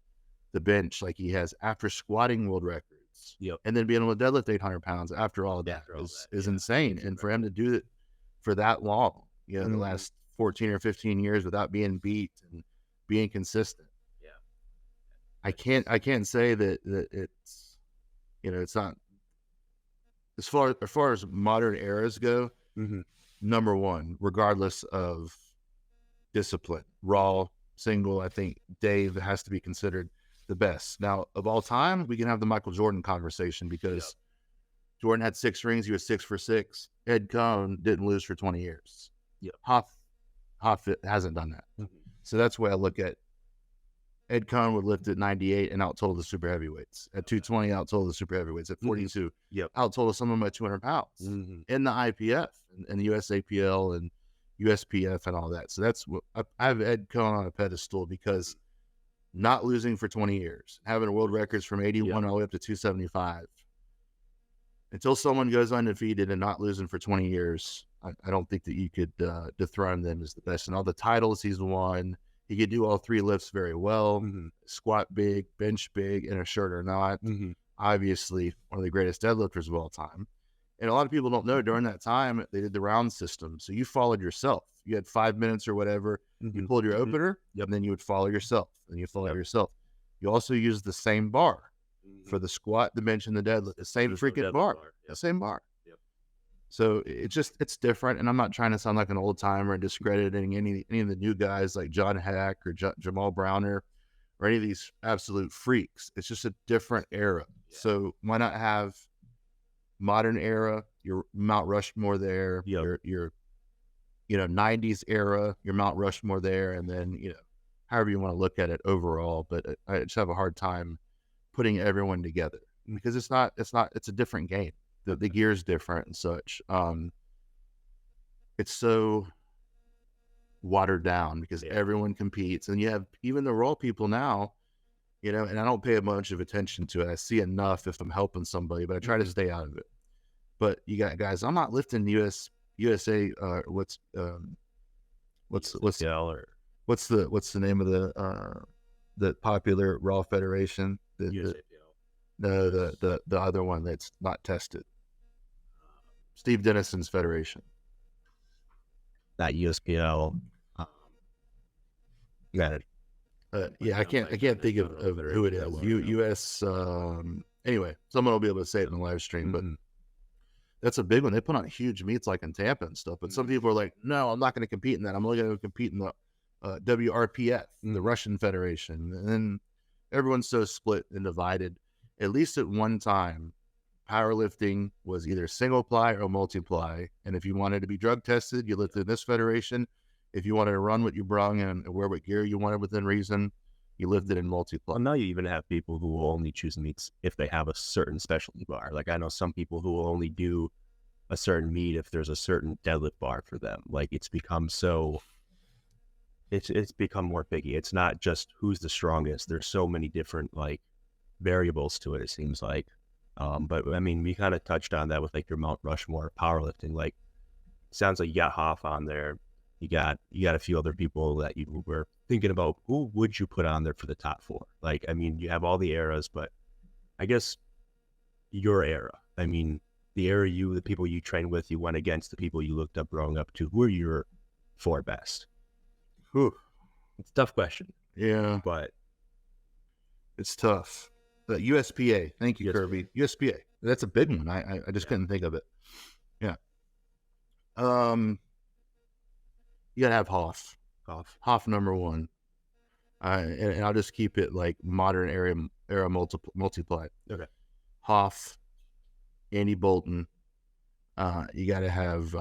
the bench like he has after squatting world records, and then being able to deadlift 800 pounds after all of that is insane. And for him to do it for that long, in the last 14 or 15 years without being beat and being consistent, I can't say that it's, it's not. As far as modern eras go, number one, regardless of discipline. Raw, single, I think Dave has to be considered the best. Now, of all time, we can have the Michael Jordan conversation because Jordan had 6 rings. He was 6 for 6. Ed Cohn didn't lose for 20 years. Hoff hasn't done that. So that's the way I look at Ed Cohn would lift at 98 and outtotal the super heavyweights. At 220, outtotal the super heavyweights. At 42, outtotal some of them by 200 pounds in the IPF and the USAPL and USPF and all that. So that's what I have Ed Cohn on a pedestal because not losing for 20 years, having world records from 81 all the way up to 275. Until someone goes undefeated and not losing for 20 years, I don't think that you could dethrone them as the best. And all the titles he's won, he could do all 3 lifts very well, squat big, bench big, in a shirt or not. Obviously, one of the greatest deadlifters of all time. And a lot of people don't know during that time, they did the round system. So you followed yourself. You had 5 minutes or whatever. You pulled your opener, and then you would follow yourself. And you follow yourself. You also used the same bar for the squat, the bench, and the deadlift. The same freaking bar. The same bar. So it's different. And I'm not trying to sound like an old timer and discrediting any of the new guys like John Hack or Jamal Browner or any of these absolute freaks. It's just a different era. So why not have modern era, your Mount Rushmore there, your 90s era, your Mount Rushmore there, and then, however you want to look at it overall. But I just have a hard time putting everyone together because it's a different game. The gear's different and such. It's so watered down because everyone competes, and you have even the raw people now, and I don't pay a bunch of attention to it. I see enough if I'm helping somebody, but I try to stay out of it. But you got guys, I'm not lifting USA. What's the name of the popular raw federation? The other one that's not tested. Steve Dennison's federation. That USPL. I can't think of who it is. US. Anyway, someone will be able to say it in the live stream, but that's a big one. They put on huge meets like in Tampa and stuff. But some people are like, no, I'm not going to compete in that. I'm only going to compete in the WRPF, the Russian Federation. And then everyone's so split and divided. At least at one time, powerlifting was either single-ply or multi-ply. And if you wanted to be drug tested, you lifted in this federation. If you wanted to run what you brung and wear what gear you wanted within reason, you lifted in multi-ply. Well, now you even have people who will only choose meets if they have a certain specialty bar. Like I know some people who will only do a certain meet if there's a certain deadlift bar for them. Like it's become it's become more picky. It's not just who's the strongest. There's so many different variables to it, it seems like. But I mean, we kind of touched on that with your Mount Rushmore powerlifting. Like, sounds like you got Hoff on there. You got a few other people that you were thinking about. Who would you put on there for the top 4? Like, I mean, you have all the eras, but I guess your era. I mean, the era the people you trained with, you went against, the people you looked up growing up to. Who are your 4 best? Whew. It's a tough question. Yeah, but it's tough. The USPA. Thank you, Kirby. USPA. That's a big one. I just couldn't think of it. Yeah. You gotta have Hoff. Hoff number 1. And I'll just keep it like modern era multi-ply. Okay. Hoff, Andy Bolton. You gotta have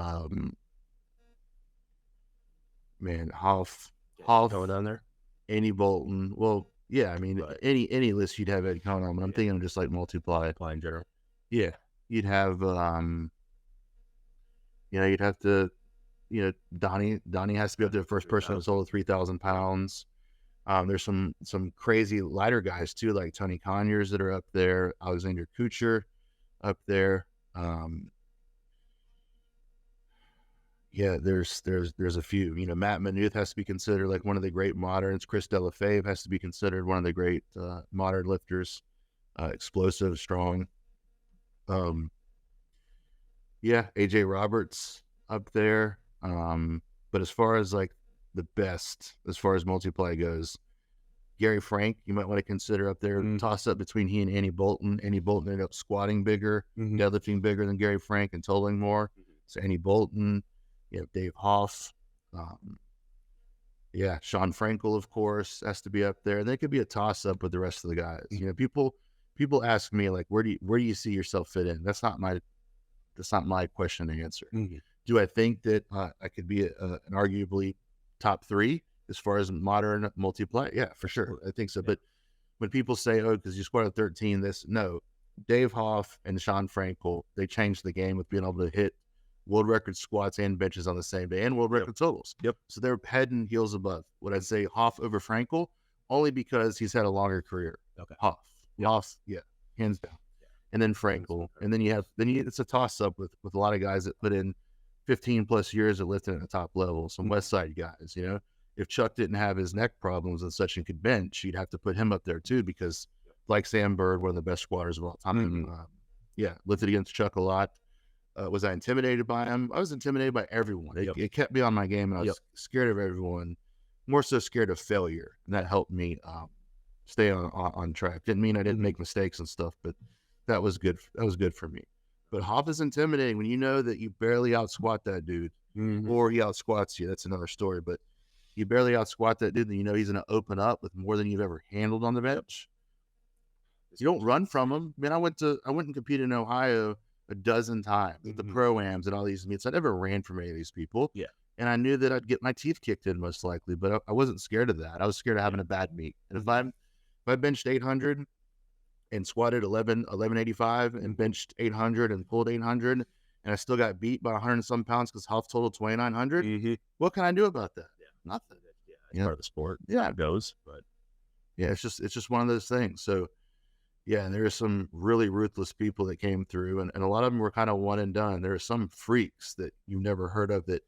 Hoff going on there. Andy Bolton. Well, yeah, I mean, right. any list you'd have Ed Cohn on, but I'm thinking of just like multi-ply in general. Yeah, you'd have, you'd have to, Donnie has to be up there, first person that's over 3,000 pounds. There's some crazy lighter guys too, like Tony Conyers that are up there, Alexander Kucher up there. Yeah, there's a few. Matt Manuth has to be considered like one of the great moderns. Chris Delafave has to be considered one of the great modern lifters. Explosive, strong. Yeah, AJ Roberts up there. But as far as like the best, as far as multi-ply goes, Gary Frank, you might want to consider up there. Toss up between he and Andy Bolton. Andy Bolton ended up squatting bigger, deadlifting bigger than Gary Frank and totaling more. So Andy Bolton. You have Dave Hoff. Yeah, Sean Frankel, of course, has to be up there. And they could be a toss up with the rest of the guys. You know, people ask me like, where do you see yourself fit in? That's not my question to answer. Do I think that I could be an arguably top 3 as far as modern multi-ply? Yeah, for sure. I think so. Yeah. But when people say, oh, because you squatted 13, no, Dave Hoff and Sean Frankel, they changed the game with being able to hit world record squats and benches on the same day and world record totals. So they're head and heels above. Would I say Hoff over Frankel? Only because he's had a longer career. Hoff, yeah, hands down. And then Frankel, and then it's a toss up with a lot of guys that put in 15 plus years of lifting at the top level. Some West Side guys, you know. If Chuck didn't have his neck problems and such and could bench, you'd have to put him up there too, because like Sam Bird, one of the best squatters of all time. Lifted against Chuck a lot. Was I intimidated by him? I was intimidated by everyone. It kept me on my game, and I was scared of everyone, more so scared of failure. And that helped me stay on track. Didn't mean I didn't make mistakes and stuff, but that was good. That was good for me. But Hoff is intimidating when you know that you barely out squat that dude, or he out squats you. That's another story. But you barely out squat that dude, and you know he's going to open up with more than you've ever handled on the bench. You don't run from him. I mean, I went and competed in Ohio a dozen times at the pro-ams and all these meets. I never ran from any of these people. And I knew that I'd get my teeth kicked in most likely, but I wasn't scared of that. I was scared of having a bad meet. And if I benched 800 and squatted 1185 and benched 800 and pulled 800, and I still got beat by 100 and some pounds because Huff total 2,900, what can I do about that? Nothing. It's part of the sport. It goes. But it's just one of those things. So yeah, and there are some really ruthless people that came through, and a lot of them were kind of one and done. There are some freaks that you've never heard of that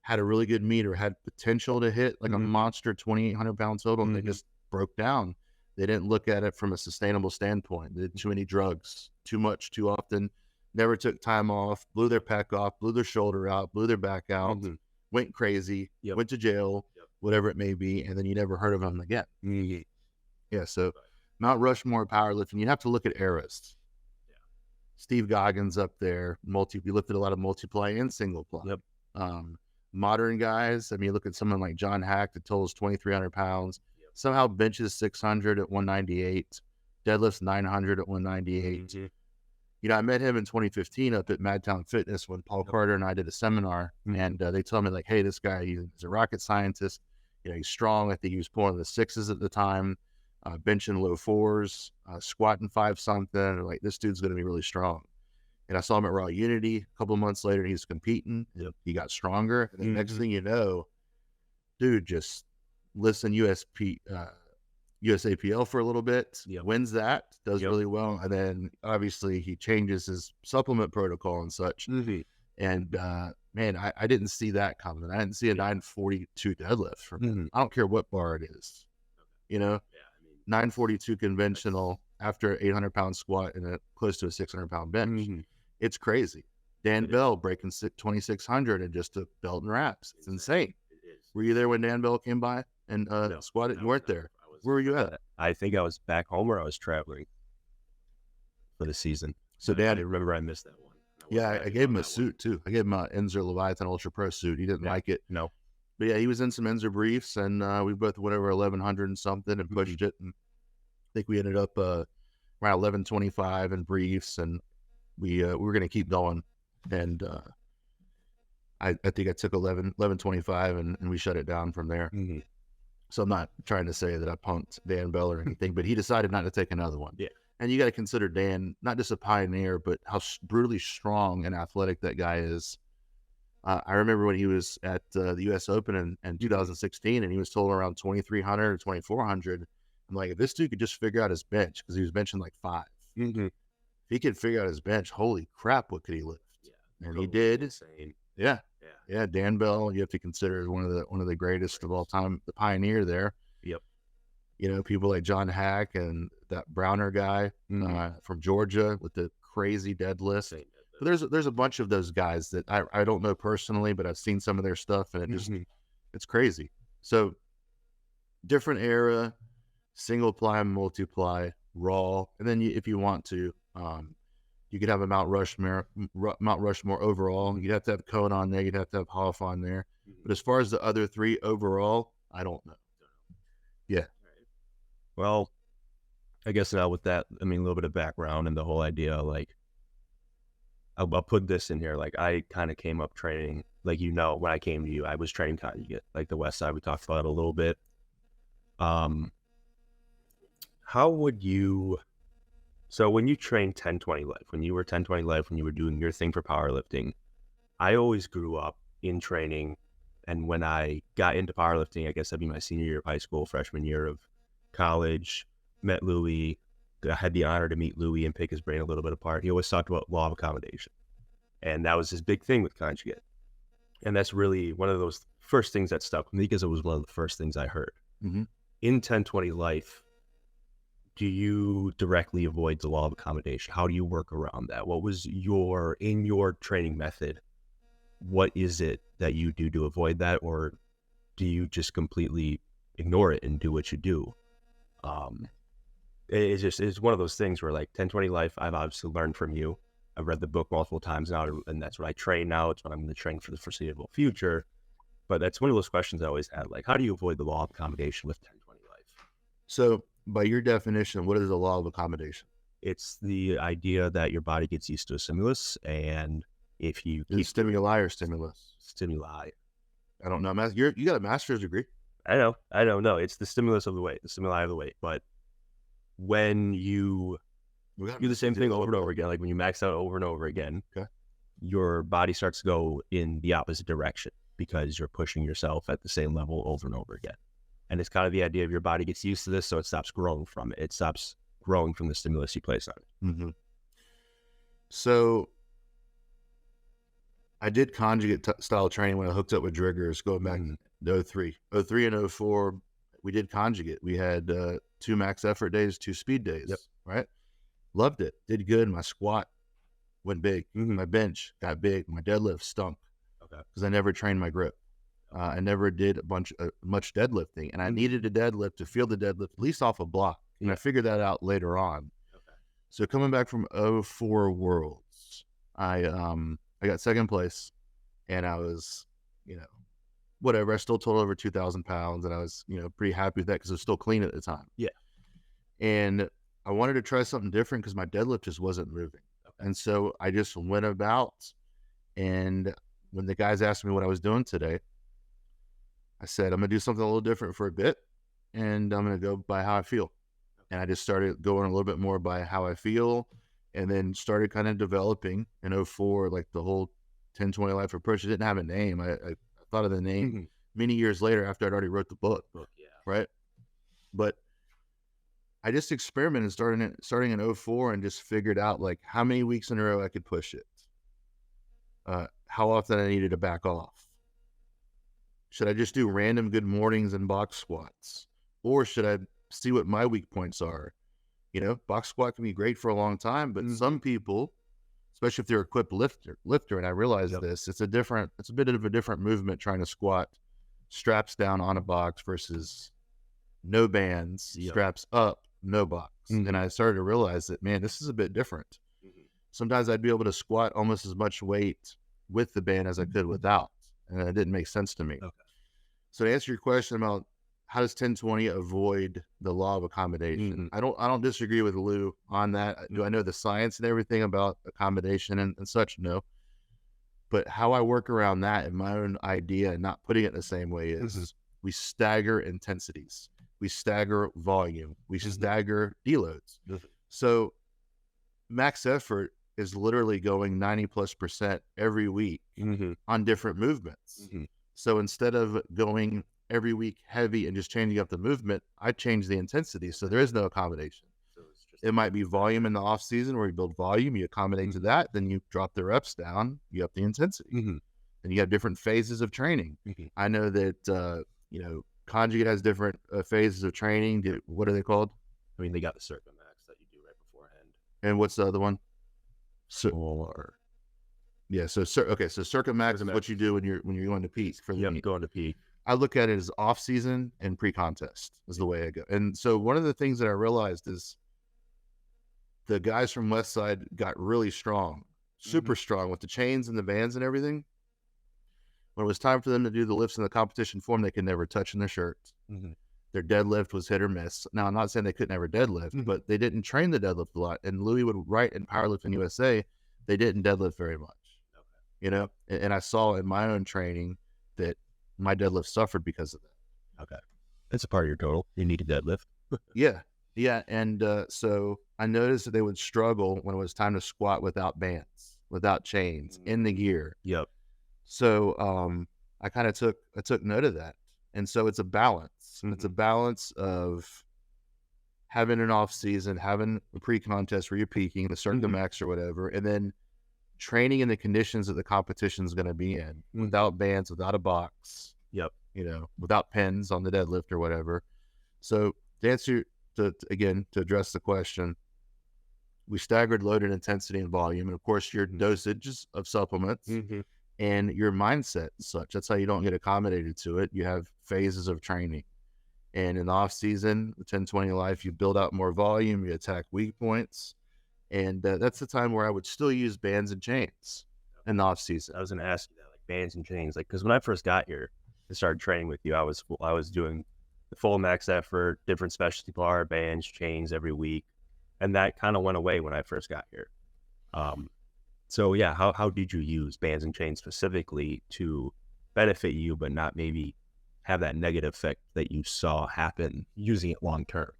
had a really good meet or had potential to hit like a monster 2,800 pound total, and they just broke down. They didn't look at it from a sustainable standpoint. They did too many drugs, too much, too often, never took time off, blew their pec off, blew their shoulder out, blew their back out, went crazy, went to jail, whatever it may be, and then you never heard of them again. Yeah, so Mount Rushmore powerlifting, you have to look at eras. Steve Goggins up there, we lifted a lot of multi-ply and single-ply. Modern guys, I mean, look at someone like John Hack that totals 2,300 pounds, somehow benches 600 at 198, deadlifts 900 at 198. You know, I met him in 2015 up at Madtown Fitness when Paul Carter and I did a seminar, and they told me like, hey, this guy, he's a rocket scientist. You know, he's strong. I think he was pulling the 6s at the time, benching low 4s, squatting 5 something. Like, this dude's going to be really strong. And I saw him at Raw Unity. A couple of months later, he's competing. He got stronger. And the next thing you know, dude just listen USAPL for a little bit, wins that, does really well. And then obviously he changes his supplement protocol and such. And man, I didn't see that coming. I didn't see a 942 deadlift from him. I don't care what bar it is, you know, 942 conventional after 800-pound squat and close to a 600-pound bench. It's crazy. Dan Bell breaking 2,600 and just took belt and wraps. It's insane. Were you there when Dan Bell came by and squatted? You weren't there. Where were you at? I think I was back home, or I was traveling for the season. So Dan, I remember I missed that one. I gave him a suit too. I gave him an Enzer Leviathan Ultra Pro suit. He didn't like it. No. But yeah, he was in some Enzer briefs, and we both went over 1,100 and something and pushed it. And I think we ended up around 1,125 in briefs, and we were going to keep going. And I think I took 1,125 and we shut it down from there. So I'm not trying to say that I punked Dan Bell or anything, but he decided not to take another one. And you got to consider Dan, not just a pioneer, but how brutally strong and athletic that guy is. I remember when he was at the U.S. Open in 2016, and he was told around 2,300 or 2,400. I'm like, if this dude could just figure out his bench, because he was benching like 5. If he could figure out his bench, holy crap, what could he lift? And he did. Insane. Yeah, Dan Bell, you have to consider one of the greatest of all time, the pioneer there. You know, people like John Hack and that Browner guy from Georgia with the crazy deadlift. But there's a bunch of those guys that I don't know personally, but I've seen some of their stuff, and it just it's crazy. So different era, single ply, multiply, raw, and then if you want to, You could have a Mount Rushmore overall. You'd have to have Cohen on there. You'd have to have Hoff on there. But as far as the other three overall, I don't know. Yeah. Well, I guess now with that, I mean, a little bit of background and the whole idea, like, I'll put this in here. Like, I kind of came up training, like, when I came to you, I was training conjugate, like the West Side. We talked about it a little bit. How would you, so when you trained 10-20 life, when you were 10-20 life, when you were doing your thing for powerlifting, I always grew up in training. And when I got into powerlifting, I guess that'd be my senior year of high school, freshman year of college, met Louis. I had the honor to meet Louis and pick his brain a little bit apart. He always talked about law of accommodation. And that was his big thing with conjugate. And that's really one of those first things that stuck with me because it was one of the first things I heard. Mm-hmm. In 10-20 life, do you directly avoid the law of accommodation? How do you work around that? What was in your training method, what is it that you do to avoid that? Or do you just completely ignore it and do what you do? It's one of those things where, like, 10-20 life, I've obviously learned from you. I've read the book multiple times now, and that's what I train now. It's what I'm going to train for the foreseeable future. But that's one of those questions I always had. Like, how do you avoid the law of accommodation with 10-20 life? So by your definition, what is the law of accommodation? It's the idea that your body gets used to a stimulus, and if you keep stimuli or stimulus? Stimuli. I don't know. You got a master's degree. I know. No, it's the stimulus of the weight, the stimuli of the weight. But when you do the same thing over and over again, like when you max out over and over again, okay, your body starts to go in the opposite direction because you're pushing yourself at the same level over and over again. And it's kind of the idea of your body gets used to this, so it stops growing from it. It stops growing from the stimulus you place on it. Mm-hmm. So I did conjugate style training when I hooked up with Driggers going back to 03. 03 and 04, we did conjugate. We had 2 max effort days, 2 speed days, yep, right? Loved it. Did good. My squat went big. My bench got big. My deadlift stunk because I never trained my grip. I never did much deadlifting, and I needed a deadlift to feel the deadlift, at least off a block. And I figured that out later on. So coming back from 04 Worlds, I got second place, and I was, whatever. I still totaled over 2,000 pounds, and I was, pretty happy with that because it was still clean at the time. Yeah. And I wanted to try something different because my deadlift just wasn't moving. And so I just went about, and when the guys asked me what I was doing today, I said, I'm going to do something a little different for a bit, and I'm going to go by how I feel. And I just started going a little bit more by how I feel, and then started kind of developing in 04, like the whole 10-20 life approach. It didn't have a name. I thought of the name many years later after I'd already wrote the book. Right? But I just experimented starting in 04 and just figured out, like, how many weeks in a row I could push it. How often I needed to back off. Should I just do random good mornings and box squats? Or should I see what my weak points are? Box squat can be great for a long time, but some people, especially if they're equipped lifter, and I realize this, it's a bit of a different movement trying to squat straps down on a box versus no bands, straps up, no box. And I started to realize that, man, this is a bit different. Sometimes I'd be able to squat almost as much weight with the band as I could without, and it didn't make sense to me. So to answer your question about how does 10-20 avoid the law of accommodation, I don't disagree with Lou on that. Do I know the science and everything about accommodation and such? No. But how I work around that and my own idea and not putting it the same way is we stagger intensities. We stagger volume. We stagger deloads. So max effort is literally going 90+% every week on different movements. So instead of going every week heavy and just changing up the movement, I change the intensity. So there is no accommodation. It might be volume in the off season where you build volume, you accommodate to that, then you drop the reps down, you up the intensity. And you have different phases of training. I know that, conjugate has different phases of training. What are they called? I mean, they got the circuit max that you do right beforehand. And what's the other one? So circuit max is what you do when you're going to peak for the meet. Going to peak. I look at it as off season and pre-contest is the way I go. And so one of the things that I realized is the guys from Westside got really strong, super strong with the chains and the bands and everything. When it was time for them to do the lifts in the competition form, they could never touch in their shirts. Their deadlift was hit or miss. Now, I'm not saying they couldn't ever deadlift, but they didn't train the deadlift a lot. And Louis would write in Powerlifting USA, they didn't deadlift very much. You know, and I saw in my own training that my deadlift suffered because of that. Okay. That's a part of your total. You need a deadlift. Yeah. And so I noticed that they would struggle when it was time to squat without bands, without chains, in the gear. Yep. So I kind of took note of that. And so it's a balance. It's a balance of having an off season, having a pre-contest where you're peaking, the start of the max or whatever, and then training in the conditions that the competition is going to be in, without bands, without a box. Yep. You know, without pins on the deadlift or whatever. So to answer, to address the question, we staggered loaded intensity and volume, and of course your dosages of supplements and your mindset and such. That's how you don't get accommodated to it. You have phases of training. And in the off season, the 10-20 life, you build out more volume, you attack weak points. And that's the time where I would still use bands and chains in the off season. I was going to ask you that, like bands and chains, like, because when I first got here and started training with you, I was doing the full max effort, different specialty bar, bands, chains every week. And that kind of went away when I first got here. So yeah, how did you use bands and chains specifically to benefit you, but not maybe have that negative effect that you saw happen using it long term?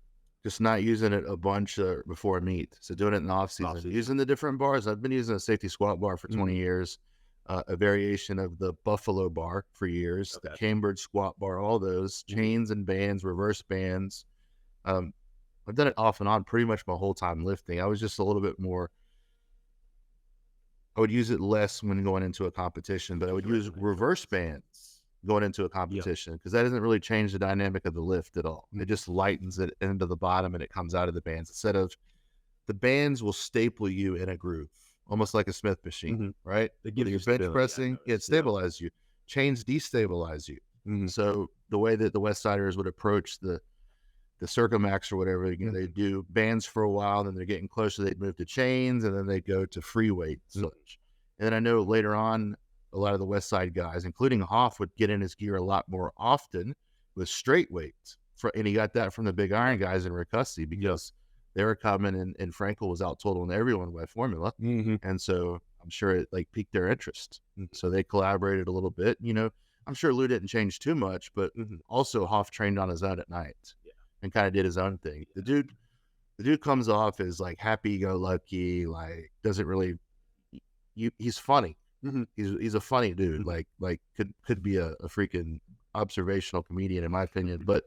Just not using it a bunch before a meet. So doing it in the off season, using the different bars. I've been using a safety squat bar for 20 years, a variation of the Buffalo bar for years, the cambered squat bar, all those chains and bands, reverse bands. I've done it off and on pretty much my whole time lifting. I was just a little bit more, I would use it less when going into a competition, but I would use reverse bands going into a competition because that doesn't really change the dynamic of the lift at all. It just lightens it into the bottom and it comes out of the bands. Instead of the bands will staple you in a groove, almost like a Smith machine, right? They give you bench pressing, it stabilizes you. Chains destabilize you. So the way that the West Siders would approach the Circumax or whatever, you know, they do bands for a while, then they're getting closer, they'd move to chains, and then they go to free weight. And then I know later on, a lot of the West Side guys, including Hoff, would get in his gear a lot more often with straight weights. And he got that from the big iron guys in Ricussi because they were coming and Frankel was out totaling everyone by formula. And so I'm sure it like piqued their interest. So they collaborated a little bit. You know, I'm sure Lou didn't change too much, but also Hoff trained on his own at night and kind of did his own thing. The dude comes off as like happy-go-lucky, like doesn't really, he's funny. He's a funny dude, like could be a freaking observational comedian in my opinion. But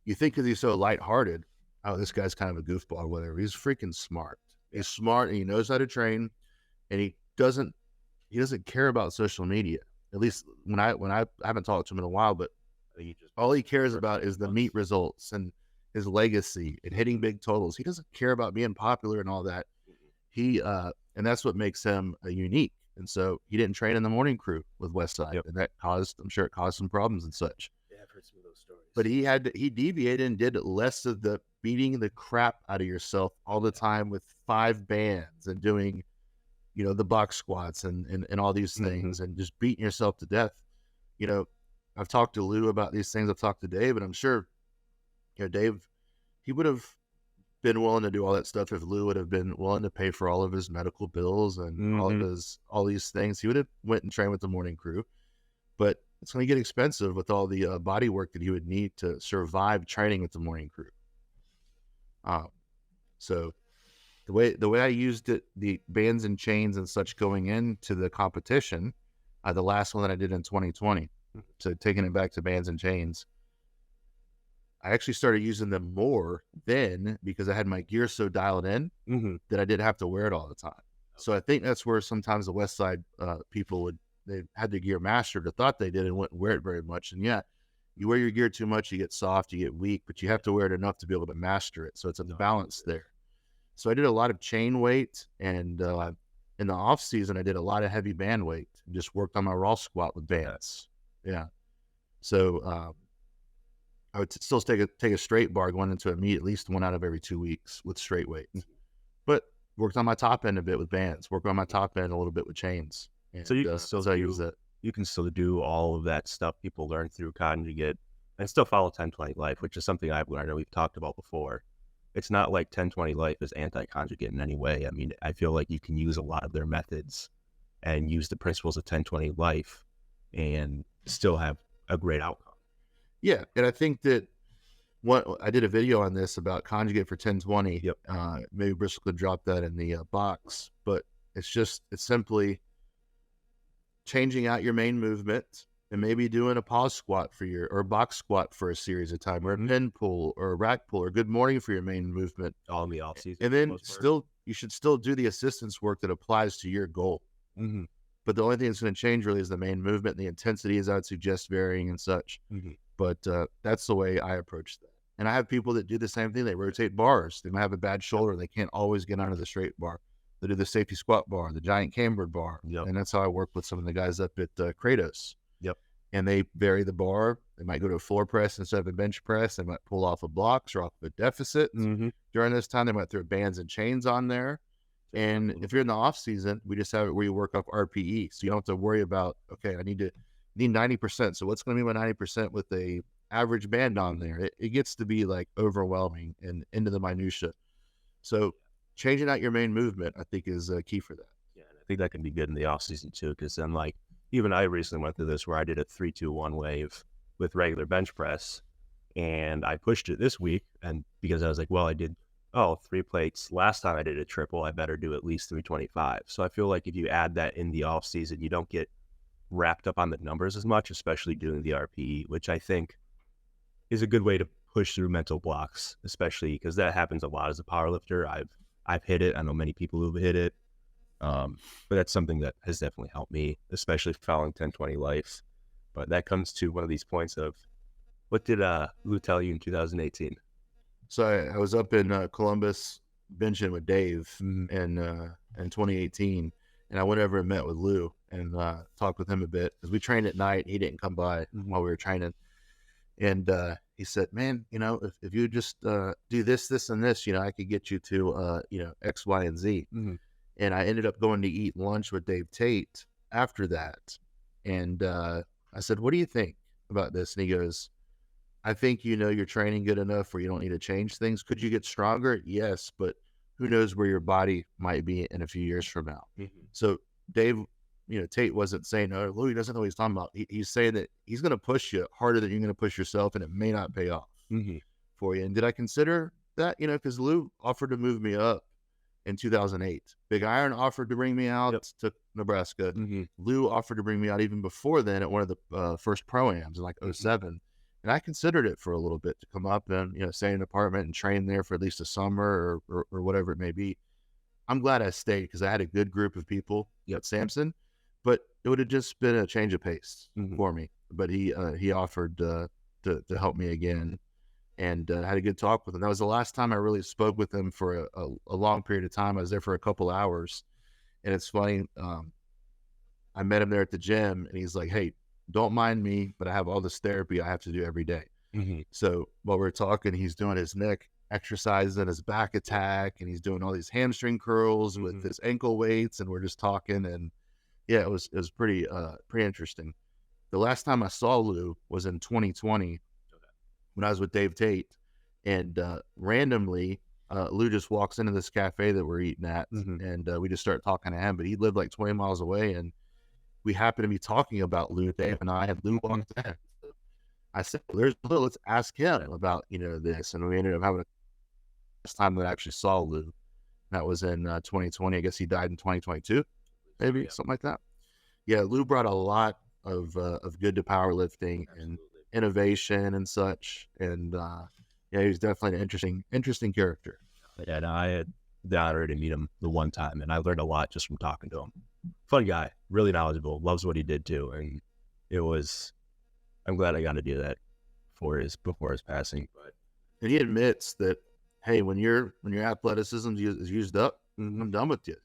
you think because he's so lighthearted, oh, this guy's kind of a goofball, whatever. He's freaking smart. He's smart and he knows how to train, and he doesn't care about social media. At least when I haven't talked to him in a while, but all he cares about is the meet results and his legacy and hitting big totals. He doesn't care about being popular and all that. And that's what makes him unique. And so he didn't train in the morning crew with Westside, and that I'm sure it caused some problems and such. Yeah, I've heard some of those stories. But he deviated and did less of the beating the crap out of yourself all the time with 5 bands and doing, you know, the box squats and all these things and just beating yourself to death. You know, I've talked to Lou about these things. I've talked to Dave, and I'm sure, you know, Dave, he would have been willing to do all that stuff if Lou would have been willing to pay for all of his medical bills and all these things. He would have went and trained with the morning crew, but it's going to get expensive with all the body work that he would need to survive training with the morning crew. So the way I used it, the bands and chains and such going into the competition, the last one that I did in 2020, so taking it back to bands and chains, I actually started using them more then because I had my gear so dialed in that I didn't have to wear it all the time. So I think that's where sometimes the West Side people they had the gear mastered or thought they did and wouldn't wear it very much. And yeah, you wear your gear too much, you get soft, you get weak, but you have to wear it enough to be able to master it. So it's a balance there. So I did a lot of chain weight, and in the off season, I did a lot of heavy band weight and just worked on my raw squat with bands. Yeah. So I would still take a straight bar going into a meet, at least one out of every 2 weeks with straight weight. But worked on my top end a bit with bands, worked on my top end a little bit with chains. And, So you can still use that. You can still do all of that stuff people learn through conjugate and still follow 10-20 life, which is something I've learned and we've talked about before. It's not like 10-20 life is anti-conjugate in any way. I mean, I feel like you can use a lot of their methods and use the principles of 10-20 life and still have a great outcome. Yeah, and I think that I did a video on this about conjugate for 10-20. Yep. Maybe Bristol could drop that in the box, but it's simply changing out your main movement and maybe doing a pause squat or a box squat for a series of time, or a pin pull or a rack pull or good morning for your main movement. All in the off season. And then you should still do the assistance work that applies to your goal. Mm-hmm. But the only thing that's going to change really is the main movement. The intensity, as I would suggest, varying and such. Mm-hmm. But that's the way I approach that. And I have people that do the same thing. They rotate bars. They might have a bad shoulder. They can't always get onto the straight bar. They do the safety squat bar, the giant cambered bar. Yep. And that's how I work with some of the guys up at Kratos. Yep. And they vary the bar. They might go to a floor press instead of a bench press. They might pull off of blocks or off of a deficit. Mm-hmm. During this time, they might throw bands and chains on there. And if you're in the off season, we just have it where you work off RPE. So you don't have to worry about, okay, I need 90%. So what's going to be my 90% with a average band on there? It gets to be like overwhelming and into the minutia. So changing out your main movement, I think, is key for that. Yeah, and I think that can be good in the off season too, because then like even I recently went through this where I did a 3-2-1 wave with regular bench press, and I pushed it this week, and because I was like, well, I did 3 plates last time I did a triple, I better do at least 325. So I feel like if you add that in the off season, you don't get wrapped up on the numbers as much, especially doing the RPE, which I think is a good way to push through mental blocks, especially because that happens a lot as a powerlifter. I've hit it. I know many people who've hit it. But that's something that has definitely helped me, especially following 10-20 life. But that comes to one of these points of, what did Lou tell you in 2018? So I was up in Columbus benching with Dave in 2018, and I went over and met with Lou and talked with him a bit because we trained at night. He didn't come by while we were training, and he said, "Man, if you just do this, and this, I could get you to X, Y, and Z." Mm-hmm. And I ended up going to eat lunch with Dave Tate after that, and I said, "What do you think about this?" And he goes, I think you're training good enough where you don't need to change things. Could you get stronger? Yes, but who knows where your body might be in a few years from now. Mm-hmm. So Dave, Tate wasn't saying, "Oh, Louis doesn't know what he's talking about." He's saying that he's going to push you harder than you're going to push yourself, and it may not pay off for you. And did I consider that? Because Lou offered to move me up in 2008. Big Iron offered to bring me out to Nebraska. Mm-hmm. Lou offered to bring me out even before then at one of the first pro-ams in like 07. And I considered it for a little bit to come up and, stay in an apartment and train there for at least a summer or whatever it may be. I'm glad I stayed because I had a good group of people at Samson, but it would have just been a change of pace for me. But he offered to help me again, and had a good talk with him. That was the last time I really spoke with him for a long period of time. I was there for a couple hours, and it's funny. I met him there at the gym, and he's like, "Hey, don't mind me, but I have all this therapy I have to do every day." Mm-hmm. So while we're talking, he's doing his neck exercises and his back attack, and he's doing all these hamstring curls with his ankle weights, and we're just talking. And yeah, it was pretty interesting. The last time I saw Lou was in 2020 when I was with Dave Tate, and randomly Lou just walks into this cafe that we're eating at, and we just start talking to him. But he lived like 20 miles away, and we happened to be talking about Lou, Dave and I, and Lou walked in. I said, "There's Lou, let's ask him about, this." And we ended up having a time that I actually saw Lou. That was in 2020. I guess he died in 2022, maybe something like that. Yeah, Lou brought a lot of good to powerlifting and innovation and such. And he was definitely an interesting character. Yeah, and I had the honor to meet him the one time, and I learned a lot just from talking to him. Fun guy, really knowledgeable, loves what he did too, and I'm glad I got to do that before his passing. And he admits that, hey, when your athleticism is used up, I'm done with you.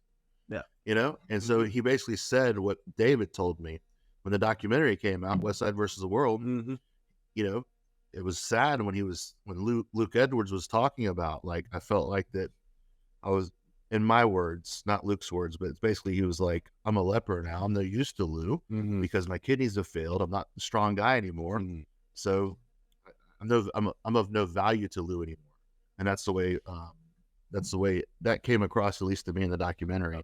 Yeah, And so he basically said what David told me when the documentary came out, West Side versus the World. it was sad when Luke Edwards was talking about, like, I felt like that I was, in my words, not Luke's words, but it's basically, he was like, I'm a leper now. I'm no use to Lou because my kidneys have failed. I'm not a strong guy anymore. So I'm of no value to Lou anymore. And that's the way that came across, at least to me, in the documentary. Okay.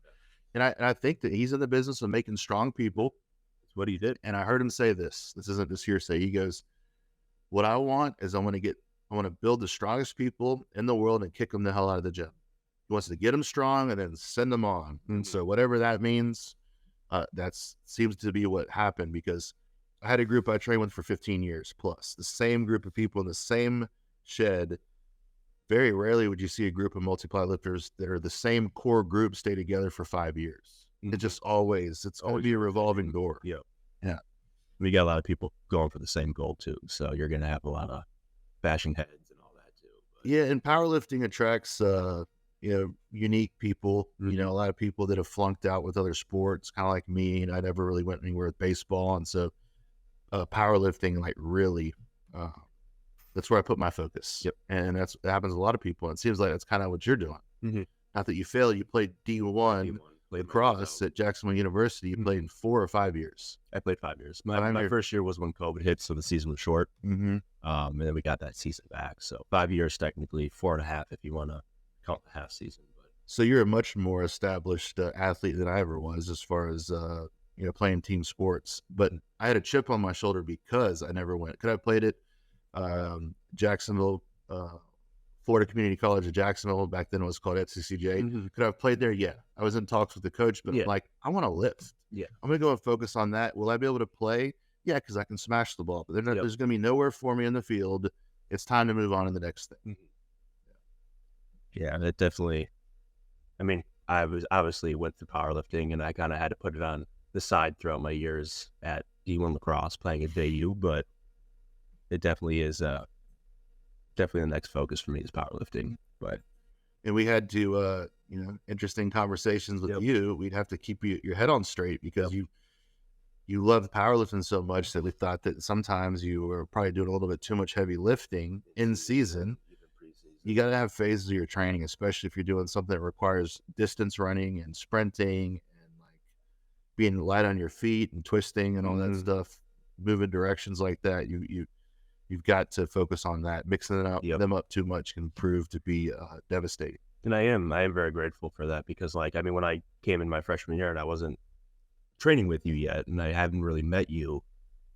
And I think that he's in the business of making strong people. That's what he did. And I heard him say this. This isn't just hearsay. He goes, what I want is I want to build the strongest people in the world and kick them the hell out of the gym. He wants to get them strong and then send them on. And so whatever that means, that seems to be what happened, because I had a group I trained with for 15 years plus, the same group of people in the same shed. Very rarely would you see a group of multi-ply lifters that are the same core group stay together for 5 years. It's always be a revolving door. Yeah. We got a lot of people going for the same goal too. So you're going to have a lot of bashing heads and all that too. But yeah. And powerlifting attracts, unique people, a lot of people that have flunked out with other sports, kind of like me. And I never really went anywhere with baseball. And so powerlifting, like, really, that's where I put my focus. Yep. And that happens to a lot of people. And it seems like that's kind of what you're doing. Not that you failed. You played D1 lacrosse at Jacksonville University. You played 4 or 5 years. I played 5 years. My first year was when COVID hit, so the season was short. And then we got that season back. So 5 years, technically 4.5 if you want to count the half season. But so you're a much more established athlete than I ever was, as far as playing team sports. But I had a chip on my shoulder because I never went. Could I have played at Jacksonville, Florida Community College of Jacksonville? Back then it was called FCCJ. Could I have played there? Yeah. I was in talks with the coach, but I'm like, I want to lift. Yeah. I'm going to go and focus on that. Will I be able to play? Yeah, because I can smash the ball. But there's going to be nowhere for me in the field. It's time to move on to the next thing. Yeah, it definitely. I mean, I was obviously went through powerlifting, and I kind of had to put it on the side throughout my years at D1 lacrosse playing at JU, but it definitely is definitely the next focus for me is powerlifting. And we had to interesting conversations with you. We'd have to keep your head on straight, because you love powerlifting so much that we thought that sometimes you were probably doing a little bit too much heavy lifting in season. You got to have phases of your training, especially if you're doing something that requires distance running and sprinting and like being light on your feet and twisting and all that stuff, moving directions like that. You've got to focus on that. Mixing them up too much can prove to be devastating. And I am very grateful for that, because when I came in my freshman year and I wasn't training with you yet, and I haven't really met you,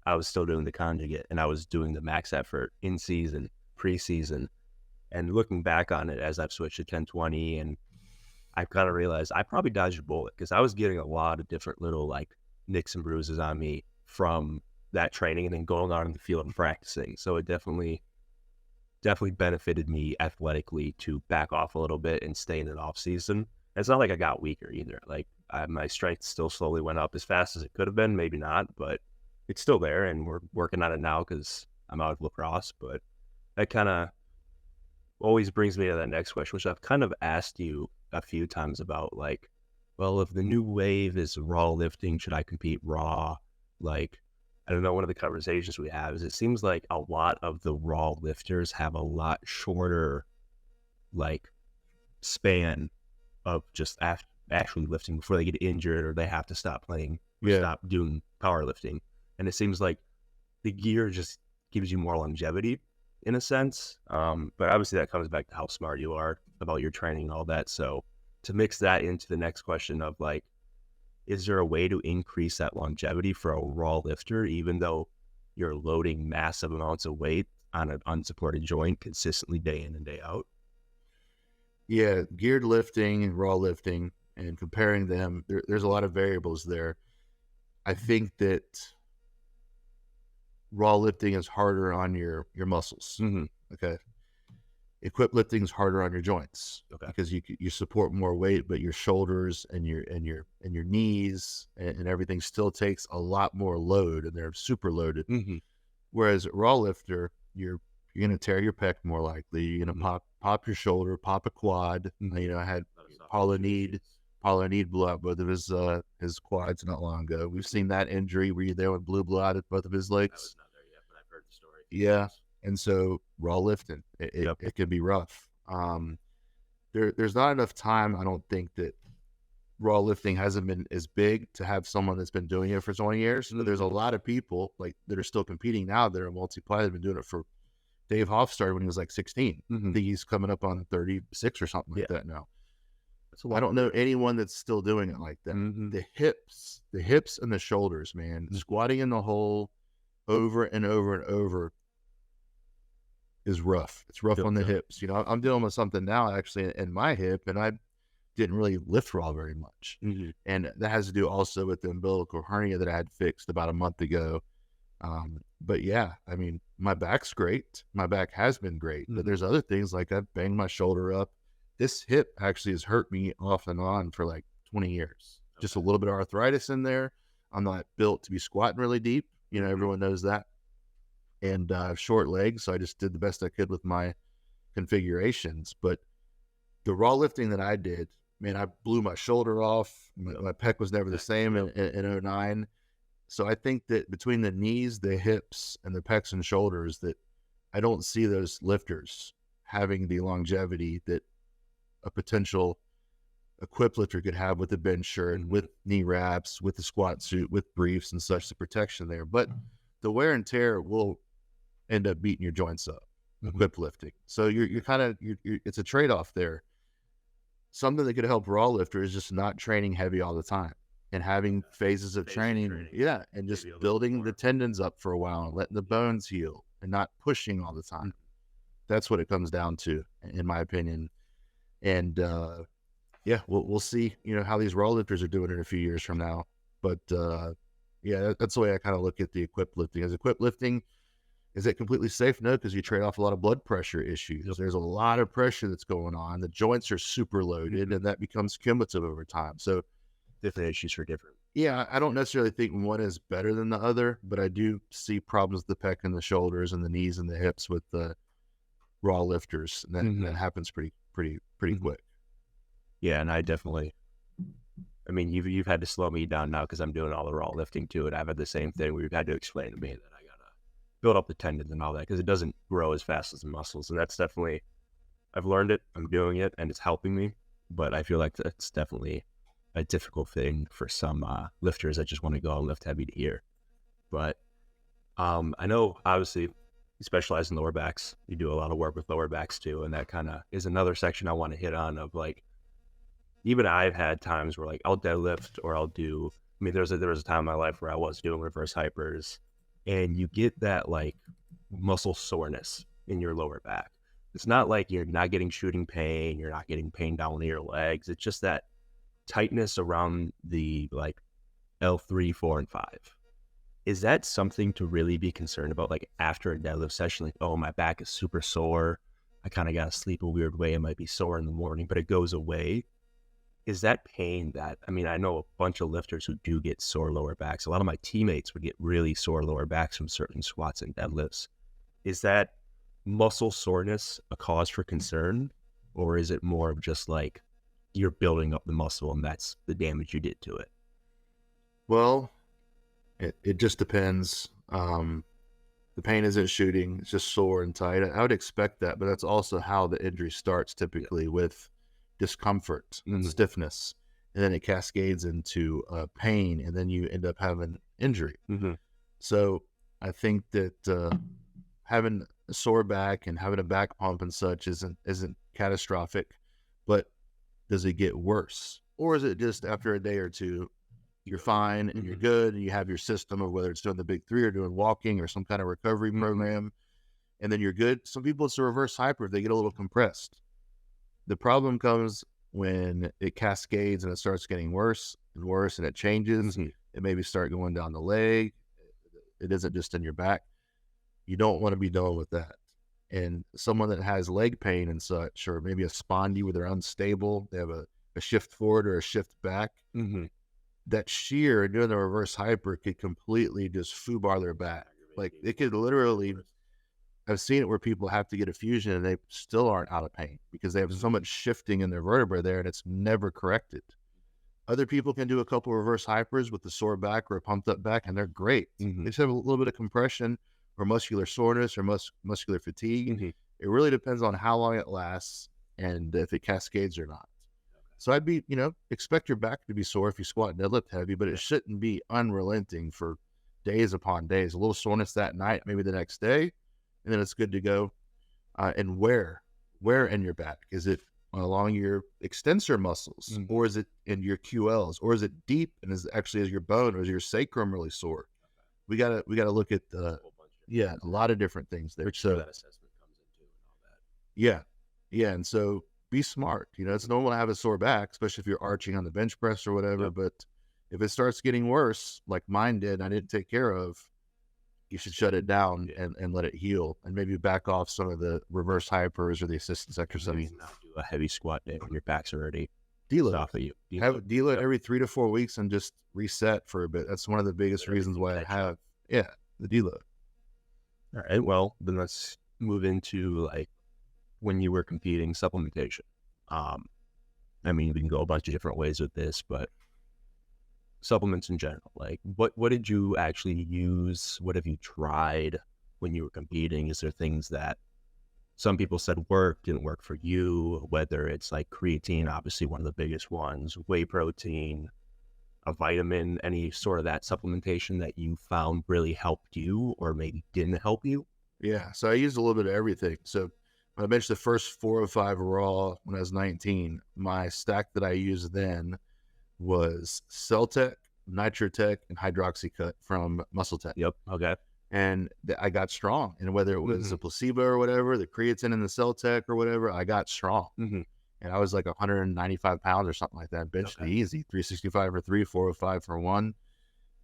I was still doing the conjugate, and I was doing the max effort in season, preseason. And looking back on it as I've switched to 1020, and I've kind of realized I probably dodged a bullet, because I was getting a lot of different little like nicks and bruises on me from that training and then going out in the field and practicing. So it definitely benefited me athletically to back off a little bit and stay in an off season. It's not like I got weaker either. Like my strength still slowly went up as fast as it could have been, maybe not, but it's still there, and we're working on it now because I'm out of lacrosse. But that kind of always brings me to that next question, which I've kind of asked you a few times about, like, well, if the new wave is raw lifting, should I compete raw? Like, I don't know, one of the conversations we have is it seems like a lot of the raw lifters have a lot shorter, like, span of just actually lifting before they get injured or they have to stop playing or stop doing powerlifting. And it seems like the gear just gives you more longevity in a sense. But obviously that comes back to how smart you are about your training and all that. So to mix that into the next question of, like, is there a way to increase that longevity for a raw lifter, even though you're loading massive amounts of weight on an unsupported joint consistently day in and day out? Yeah, geared lifting and raw lifting, and comparing them, there's a lot of variables there. I think that raw lifting is harder on your muscles. Okay. Equipped lifting is harder on your joints, because you support more weight, but your shoulders and your knees and everything still takes a lot more load, and they're super loaded. Whereas raw lifter, you're going to tear your pec more likely. You're going to pop your shoulder, pop a quad. I had Paula Need blew out both of his quads not long ago. We've seen that injury where there when blew out both of his legs. I was not there yet, but I've heard the story. Yeah. And so raw lifting, it can be rough. There's not enough time, I don't think, that raw lifting hasn't been as big to have someone that's been doing it for 20 years. So there's a lot of people like that are still competing now that are multi-ply. They've been doing it for, Dave Hoff started when he was like 16. I think he's coming up on 36 or something like that now. So I don't know anyone that's still doing it like that. The hips and the shoulders, man, squatting in the hole over and over and over is rough. It's rough on the hips. You know, I'm dealing with something now actually in my hip, and I didn't really lift raw very much. And that has to do also with the umbilical hernia that I had fixed about a month ago. But yeah, I mean, my back's great. My back has been great, but there's other things like I've banged my shoulder up. This hip actually has hurt me off and on for like 20 years. Just a little bit of arthritis in there. I'm not built to be squatting really deep. You know, everyone knows that. And I have short legs, so I just did the best I could with my configurations. But the raw lifting that I did, man, I blew my shoulder off. My pec was never the same in 09. So I think that between the knees, the hips, and the pecs and shoulders, that I don't see those lifters having the longevity that a potential equipped lifter could have with a bench shirt, with knee wraps, with the squat suit, with briefs and such, the protection there. But the wear and tear will end up beating your joints up, equipped lifting. So you're kind of, it's a trade-off there. Something that could help raw lifter is just not training heavy all the time and having phases of training. Yeah. And just building the tendons up for a while and letting the bones heal and not pushing all the time. That's what it comes down to, in my opinion. And, yeah, we'll see, you know, how these raw lifters are doing in a few years from now. But, yeah, that's the way I kind of look at the equipped lifting. As equipped lifting, is it completely safe? No, because you trade off a lot of blood pressure issues. There's a lot of pressure that's going on. The joints are super loaded, and that becomes cumulative over time. So different issues for different. Yeah, I don't necessarily think one is better than the other, but I do see problems with the pec and the shoulders and the knees and the hips with the raw lifters. And that happens pretty quick. Yeah, and I definitely, I mean, you've had to slow me down now because I'm doing all the raw lifting too, and I've had the same thing where you've had to explain to me that I gotta build up the tendons and all that because it doesn't grow as fast as the muscles, and that's definitely, I've learned it, I'm doing it, and it's helping me, but I feel like that's definitely a difficult thing for some lifters that just want to go and lift heavy to here. But I know, obviously, you specialize in lower backs. You do a lot of work with lower backs too, and that kind of is another section I want to hit on of like, even I've had times where like I'll deadlift or I'll do, I mean, there was a time in my life where I was doing reverse hypers, and you get that like muscle soreness in your lower back. It's not like you're not getting shooting pain, you're not getting pain down your legs. It's just that tightness around the like L3, 4, and 5. Is that something to really be concerned about? Like after a deadlift session, like, oh, my back is super sore. I kind of got to sleep a weird way. It might be sore in the morning, but it goes away. Is that pain that, I mean, I know a bunch of lifters who do get sore lower backs. A lot of my teammates would get really sore lower backs from certain squats and deadlifts. Is that muscle soreness a cause for concern? Or is it more of just like you're building up the muscle and that's the damage you did to it? Well, it just depends. The pain isn't shooting, it's just sore and tight. I would expect that, but that's also how the injury starts typically, with discomfort and stiffness, and then it cascades into pain, and then you end up having injury. So I think that having a sore back and having a back pump and such isn't catastrophic, but does it get worse? Or is it just after a day or two, you're fine and you're good and you have your system of whether it's doing the big three or doing walking or some kind of recovery program, and then you're good? Some people, it's a reverse hyper. They get a little compressed. The problem comes when it cascades and it starts getting worse and worse, and it changes. It maybe start going down the leg. It isn't just in your back. You don't want to be dealing with that. And someone that has leg pain and such, or maybe a spondy where they're unstable, they have a shift forward or a shift back, that shear doing the reverse hyper could completely just foobar their back. Like it could literally, I've seen it where people have to get a fusion and they still aren't out of pain because they have so much shifting in their vertebrae there and it's never corrected. Other people can do a couple reverse hypers with the sore back or a pumped up back and they're great. They just have a little bit of compression or muscular soreness or muscular fatigue. It really depends on how long it lasts and if it cascades or not. So I'd be, expect your back to be sore if you squat and deadlift heavy, but it shouldn't be unrelenting for days upon days. A little soreness that night, maybe the next day, and then it's good to go. And where in your back? Is it along your extensor muscles, or is it in your QLs, or is it deep and is your bone, or is your sacrum really sore? We gotta look at a lot of different things there. So that assessment comes into and all that. Yeah, and so be smart. It's normal to have a sore back, especially if you're arching on the bench press or whatever. But if it starts getting worse, like mine did, and I didn't take care of, you should shut it down and let it heal, and maybe back off some of the reverse hypers or the assistance exercises. Not do a heavy squat day when your back's already deload off of you. Have deload every 3 to 4 weeks and just reset for a bit. That's one of the biggest reasons why I have the deload. All right. Well, then let's move into like when you were competing, supplementation. I mean, we can go a bunch of different ways with this, but supplements in general, like what did you actually use? What have you tried when you were competing? Is there things that some people said didn't work for you, whether it's like creatine, obviously one of the biggest ones, whey protein, a vitamin, any sort of that supplementation that you found really helped you or maybe didn't help you? Yeah. So I used a little bit of everything. So when I benched the first 4 or 5 raw when I was 19, my stack that I used then was Celtec, Nitrotech, and Hydroxycut from MuscleTech. Yep. Okay. And I got strong. And whether it was a placebo or whatever, the creatine and the Celtec or whatever, I got strong. And I was like 195 pounds or something like that. Benched it easy, 365 for 3, 405 for 1.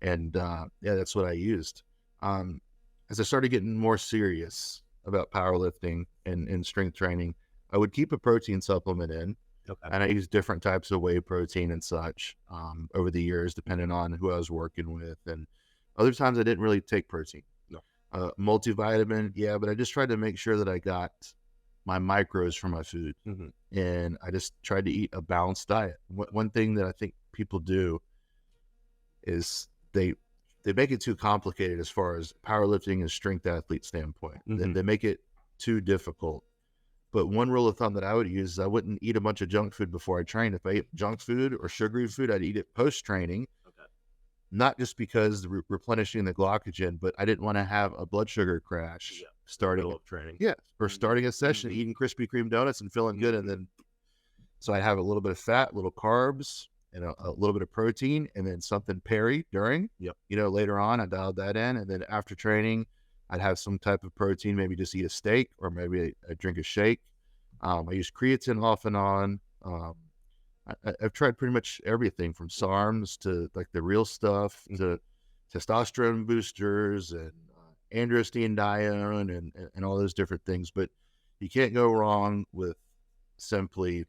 And that's what I used. As I started getting more serious about powerlifting and strength training, I would keep a protein supplement in. And I used different types of whey protein and such over the years, depending on who I was working with. And other times I didn't really take protein. Multivitamin, but I just tried to make sure that I got my micros from my food. And I just tried to eat a balanced diet. One thing that I think people do is they make it too complicated as far as powerlifting and strength athlete standpoint. They make it too difficult. But one rule of thumb that I would use is I wouldn't eat a bunch of junk food before I train. If I ate junk food or sugary food, I'd eat it post-training. Not just because replenishing the glycogen, but I didn't want to have a blood sugar crash starting of training. Or starting a session, eating Krispy Kreme donuts and feeling good. And then, so I have a little bit of fat, little carbs, and a little bit of protein, and then something peri during. Later on, I dialed that in. And then after training, I'd have some type of protein, maybe just eat a steak or maybe I drink a shake. I use creatine off and on. I've tried pretty much everything from SARMs to like the real stuff to testosterone boosters and androstenedione and all those different things. But you can't go wrong with simply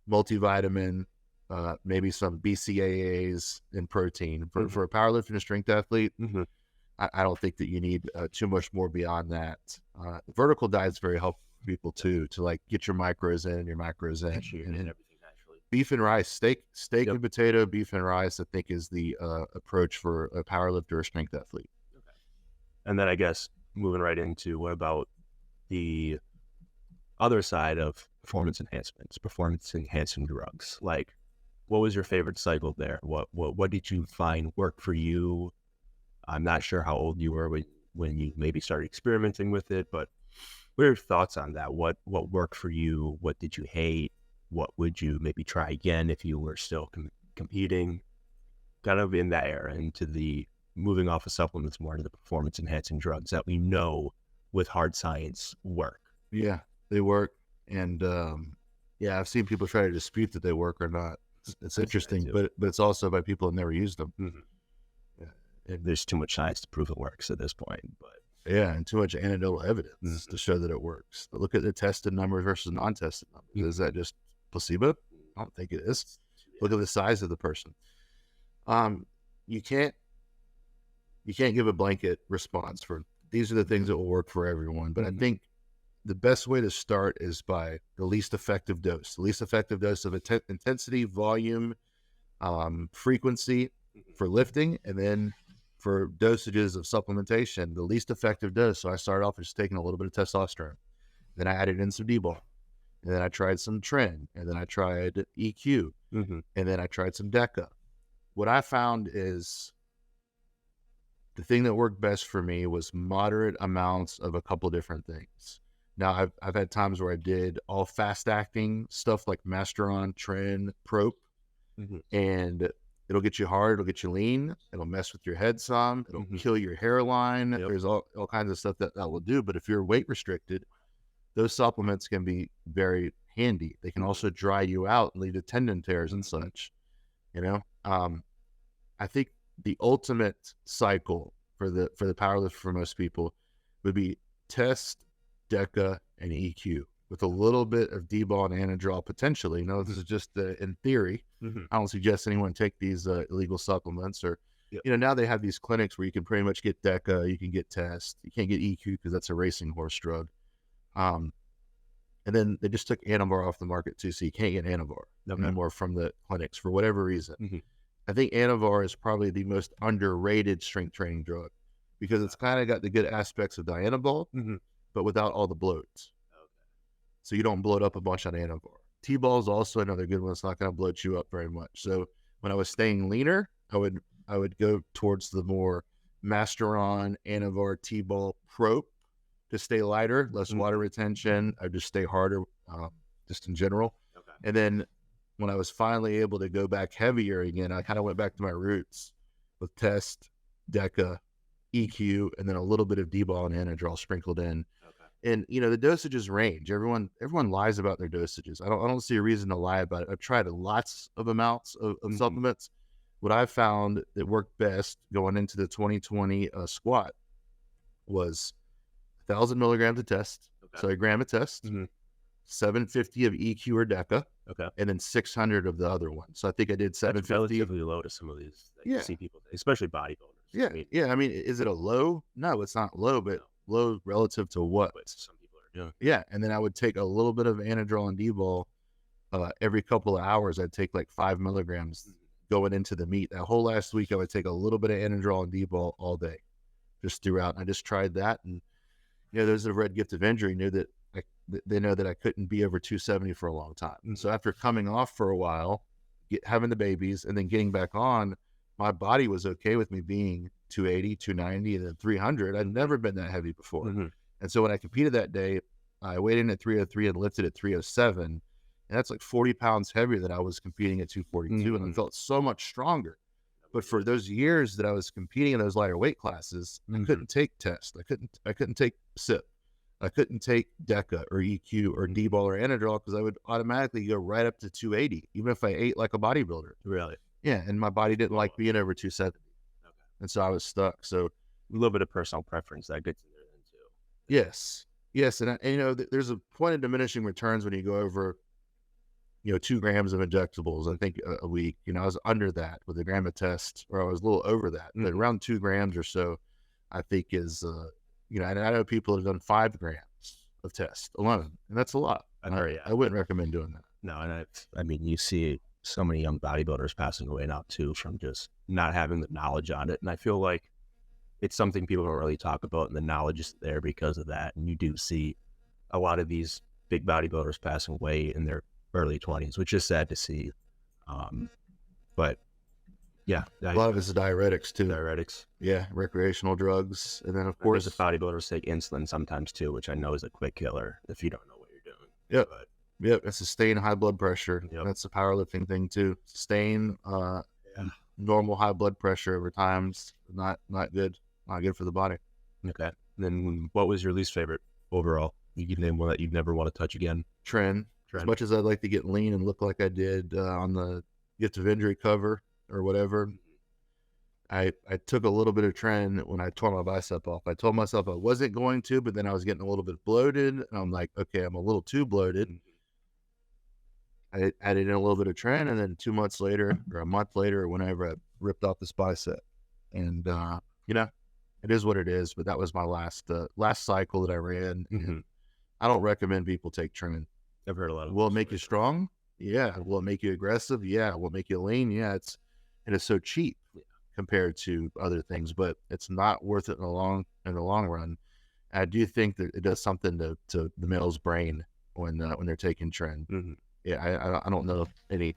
multivitamin, maybe some BCAAs and protein. For a powerlifter and a strength athlete, I don't think that you need too much more beyond that. Vertical diet's very helpful for people too, to like get your macros in, and everything naturally. Beef and rice, steak and potato, beef and rice, I think is the approach for a powerlifter or strength athlete. And then I guess moving right into what about the other side of performance enhancing drugs? Like, what was your favorite cycle there? What did you find worked for you? I'm not sure how old you were when you maybe started experimenting with it, but what are your thoughts on that? What worked for you? What did you hate? What would you maybe try again if you were still competing? Kind of in that era, into the moving off of supplements more into the performance enhancing drugs that we know with hard science work. Yeah, they work. And I've seen people try to dispute that they work or not. It's interesting, but it's also by people who never used them. And there's too much science to prove it works at this point, but and too much anecdotal evidence to show that it works. But look at the tested numbers versus non-tested numbers. Is that just placebo? I don't think it is. Look at the size of the person. You can't give a blanket response for these are the things that will work for everyone. But I think the best way to start is by the least effective dose. The least effective dose of intensity, volume, frequency for lifting, and then for dosages of supplementation, the least effective dose. So I started off with just taking a little bit of testosterone. Then I added in some D-ball. And then I tried some tren. And then I tried EQ. And then I tried some DECA. What I found is the thing that worked best for me was moderate amounts of a couple different things. Now, I've had times where I did all fast-acting stuff like Masteron, Tren, Prope, and it'll get you hard, it'll get you lean, it'll mess with your head some, it'll kill your hairline. There's all kinds of stuff that will do. But if you're weight restricted, those supplements can be very handy. They can also dry you out and lead to tendon tears and such. You know, I think the ultimate cycle for the powerlifter for most people would be test, DECA, and EQ with a little bit of D-ball and anadrol potentially. You know, this is just in theory. I don't suggest anyone take these illegal supplements or, you know, now they have these clinics where you can pretty much get DECA, you can get test, you can't get EQ because that's a racing horse drug. And then they just took Anavar off the market too, so you can't get Anavar anymore from the clinics for whatever reason. I think Anavar is probably the most underrated strength training drug because it's kind of got the good aspects of Dianabol, but without all the bloats. So you don't bloat up a bunch on Anavar. T-ball is also another good one. It's not going to bloat you up very much. So when I was staying leaner, I would go towards the more Masteron, Anavar, T-ball, Prope to stay lighter, less water retention. I just stay harder, just in general. And then when I was finally able to go back heavier again, I kind of went back to my roots with test, DECA, EQ, and then a little bit of D-ball and anadrol sprinkled in. And you know, the dosages range. Everyone lies about their dosages. I don't see a reason to lie about it. I've tried lots of amounts of supplements. What I found that worked best going into the 2020 squat was 1,000 milligrams of test, so a gram of test, 750 of EQ or DECA, and then 600 of the other one. So I think I did 750. That's relatively low to some of these that you see people, especially bodybuilders. I mean, is it a low? No, it's not low, but low relative to what some people are doing. Yeah, and then I would take a little bit of anadrol and D-ball every couple of hours. I'd take like 5 milligrams going into the meet. That whole last week, I would take a little bit of anadrol and D-ball all day, just throughout. And I just tried that, and you know, those that have read Gift of Injury knew that they know that I couldn't be over 270 for a long time. So after coming off for a while, having the babies, and then getting back on, my body was okay with me being 280, 290, and then 300. I'd never been that heavy before. And so when I competed that day, I weighed in at 303 and lifted at 307. And that's like 40 pounds heavier than I was competing at 242. And I felt so much stronger. But for those years that I was competing in those lighter weight classes, I couldn't take test. I couldn't take SIP. I couldn't take DECA or EQ or D-ball or anadrol because I would automatically go right up to 280, even if I ate like a bodybuilder. Really? Yeah, and my body didn't like being over 270. And so I was stuck. So a little bit of personal preference that gets in there then too. Yes. And you know, there's a point of diminishing returns when you go over, you know, 2 grams of injectables, I think a week. You know, I was under that with a gram of test, or I was a little over that, but around 2 grams or so, I think is, you know, and I know people have done 5 grams of test alone, and that's a lot. I wouldn't recommend doing that. No, and I mean, you see so many young bodybuilders passing away now too from just not having the knowledge on it. And I feel like it's something people don't really talk about, and the knowledge is there because of that. And you do see a lot of these big bodybuilders passing away in their early 20s, which is sad to see. But yeah, a lot of it's diuretics too. Diuretics. Yeah, recreational drugs. And then of course the bodybuilders take insulin sometimes too, which I know is a quick killer if you don't know what you're doing. Yep. Yep, it's sustain high blood pressure. That's a powerlifting thing too. Sustain normal high blood pressure over time's not good. Not good for the body. Okay. And then what was your least favorite overall? You can name one that you'd never want to touch again. Tren. As much as I'd like to get lean and look like I did on the Gift of Injury cover or whatever, I took a little bit of Tren when I tore my bicep off. I told myself I wasn't going to, but then I was getting a little bit bloated, and I'm like, okay, I'm a little too bloated. I added in a little bit of Tren, and then 2 months later, or a month later, or whenever, I ripped off this bicep. And you know, it is what it is. But that was my last cycle that I ran. And I don't recommend people take Tren. I've heard a lot of. Will it make you strong? Yeah. Will it make you aggressive? Yeah. Will it make you lean? Yeah. It's so cheap compared to other things, but it's not worth it in the long run. I do think that it does something to the male's brain when they're taking tren. Mm-hmm. Yeah, I don't know any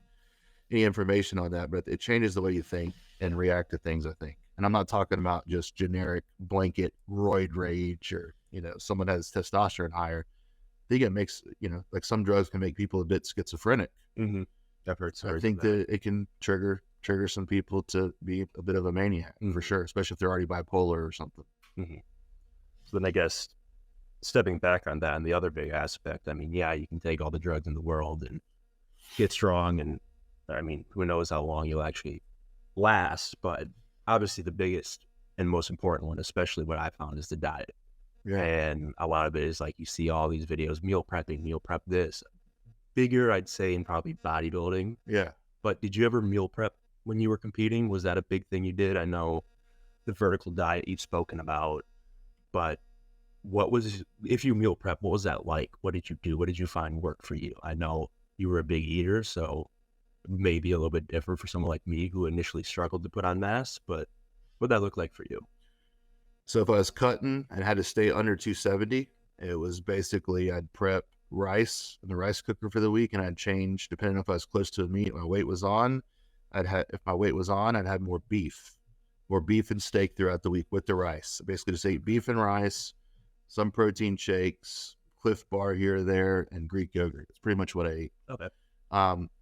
information on that, but it changes the way you think and react to things, I think. And I'm not talking about just generic blanket roid rage or, someone has testosterone higher. I think it makes, like some drugs can make people a bit schizophrenic. Mm-hmm. I've heard I think that it can trigger some people to be a bit of a maniac, for sure, especially if they're already bipolar or something. Mm-hmm. So then I guess stepping back on that and the other big aspect, I mean, yeah, you can take all the drugs in the world and get strong, and I mean, who knows how long you'll actually last, but obviously the biggest and most important one, especially what I found, is the diet. Yeah. And a lot of it is like you see all these videos, meal prep this. Bigger, I'd say, in probably bodybuilding. Yeah. But did you ever meal prep when you were competing? Was that a big thing you did? I know the vertical diet you've spoken about, but if you meal prep, what was that like? What did you do? What did you find worked for you? I know you were a big eater, so maybe a little bit different for someone like me who initially struggled to put on mass, but what'd that look like for you? So if I was cutting and had to stay under 270, it was basically I'd prep rice in the rice cooker for the week, and I'd change depending on if I was close to a meet, my weight was on. If my weight was on, I'd have more beef and steak throughout the week with the rice. Basically just ate beef and rice, some protein shakes, Cliff Bar here or there, and Greek yogurt. It's pretty much what I ate. Okay.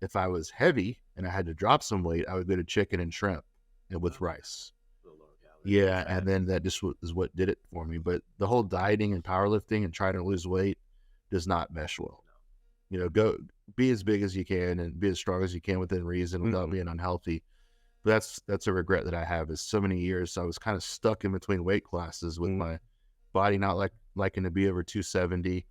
If I was heavy and I had to drop some weight, I would go to chicken and shrimp and with rice. Yeah, and then that just is what did it for me. But the whole dieting and powerlifting and trying to lose weight does not mesh well. Go be as big as you can and be as strong as you can within reason without being unhealthy. But that's a regret that I have, is so many years I was kind of stuck in between weight classes with my body not liking to be over 270,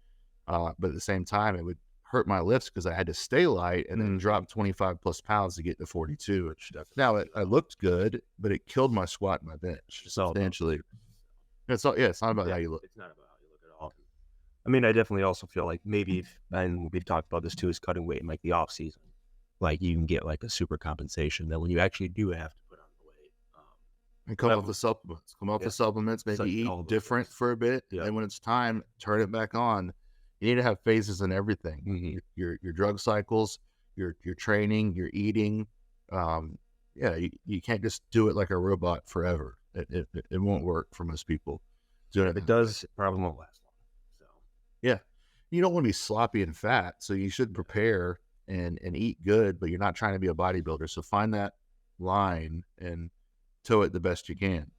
but at the same time it would hurt my lifts because I had to stay light and then drop 25 plus pounds to get to 42. Now I looked good, but it killed my squat and my bench substantially. It's not about how you look. It's not about how you look at all. I mean, I definitely also feel like maybe, and we've talked about this too, is cutting weight in like the off season. Like you can get like a super compensation that when you actually do have to put on the weight. And come off the supplements, maybe eat different for a bit. Yeah. And when it's time, turn it back on. You need to have phases in everything. Mm-hmm. Your drug cycles, your training, your eating. You can't just do it like a robot forever. It won't work for most people. If it does, it probably won't last long. So yeah, you don't want to be sloppy and fat, so you should prepare and eat good, but you're not trying to be a bodybuilder. So find that line and toe it the best you can.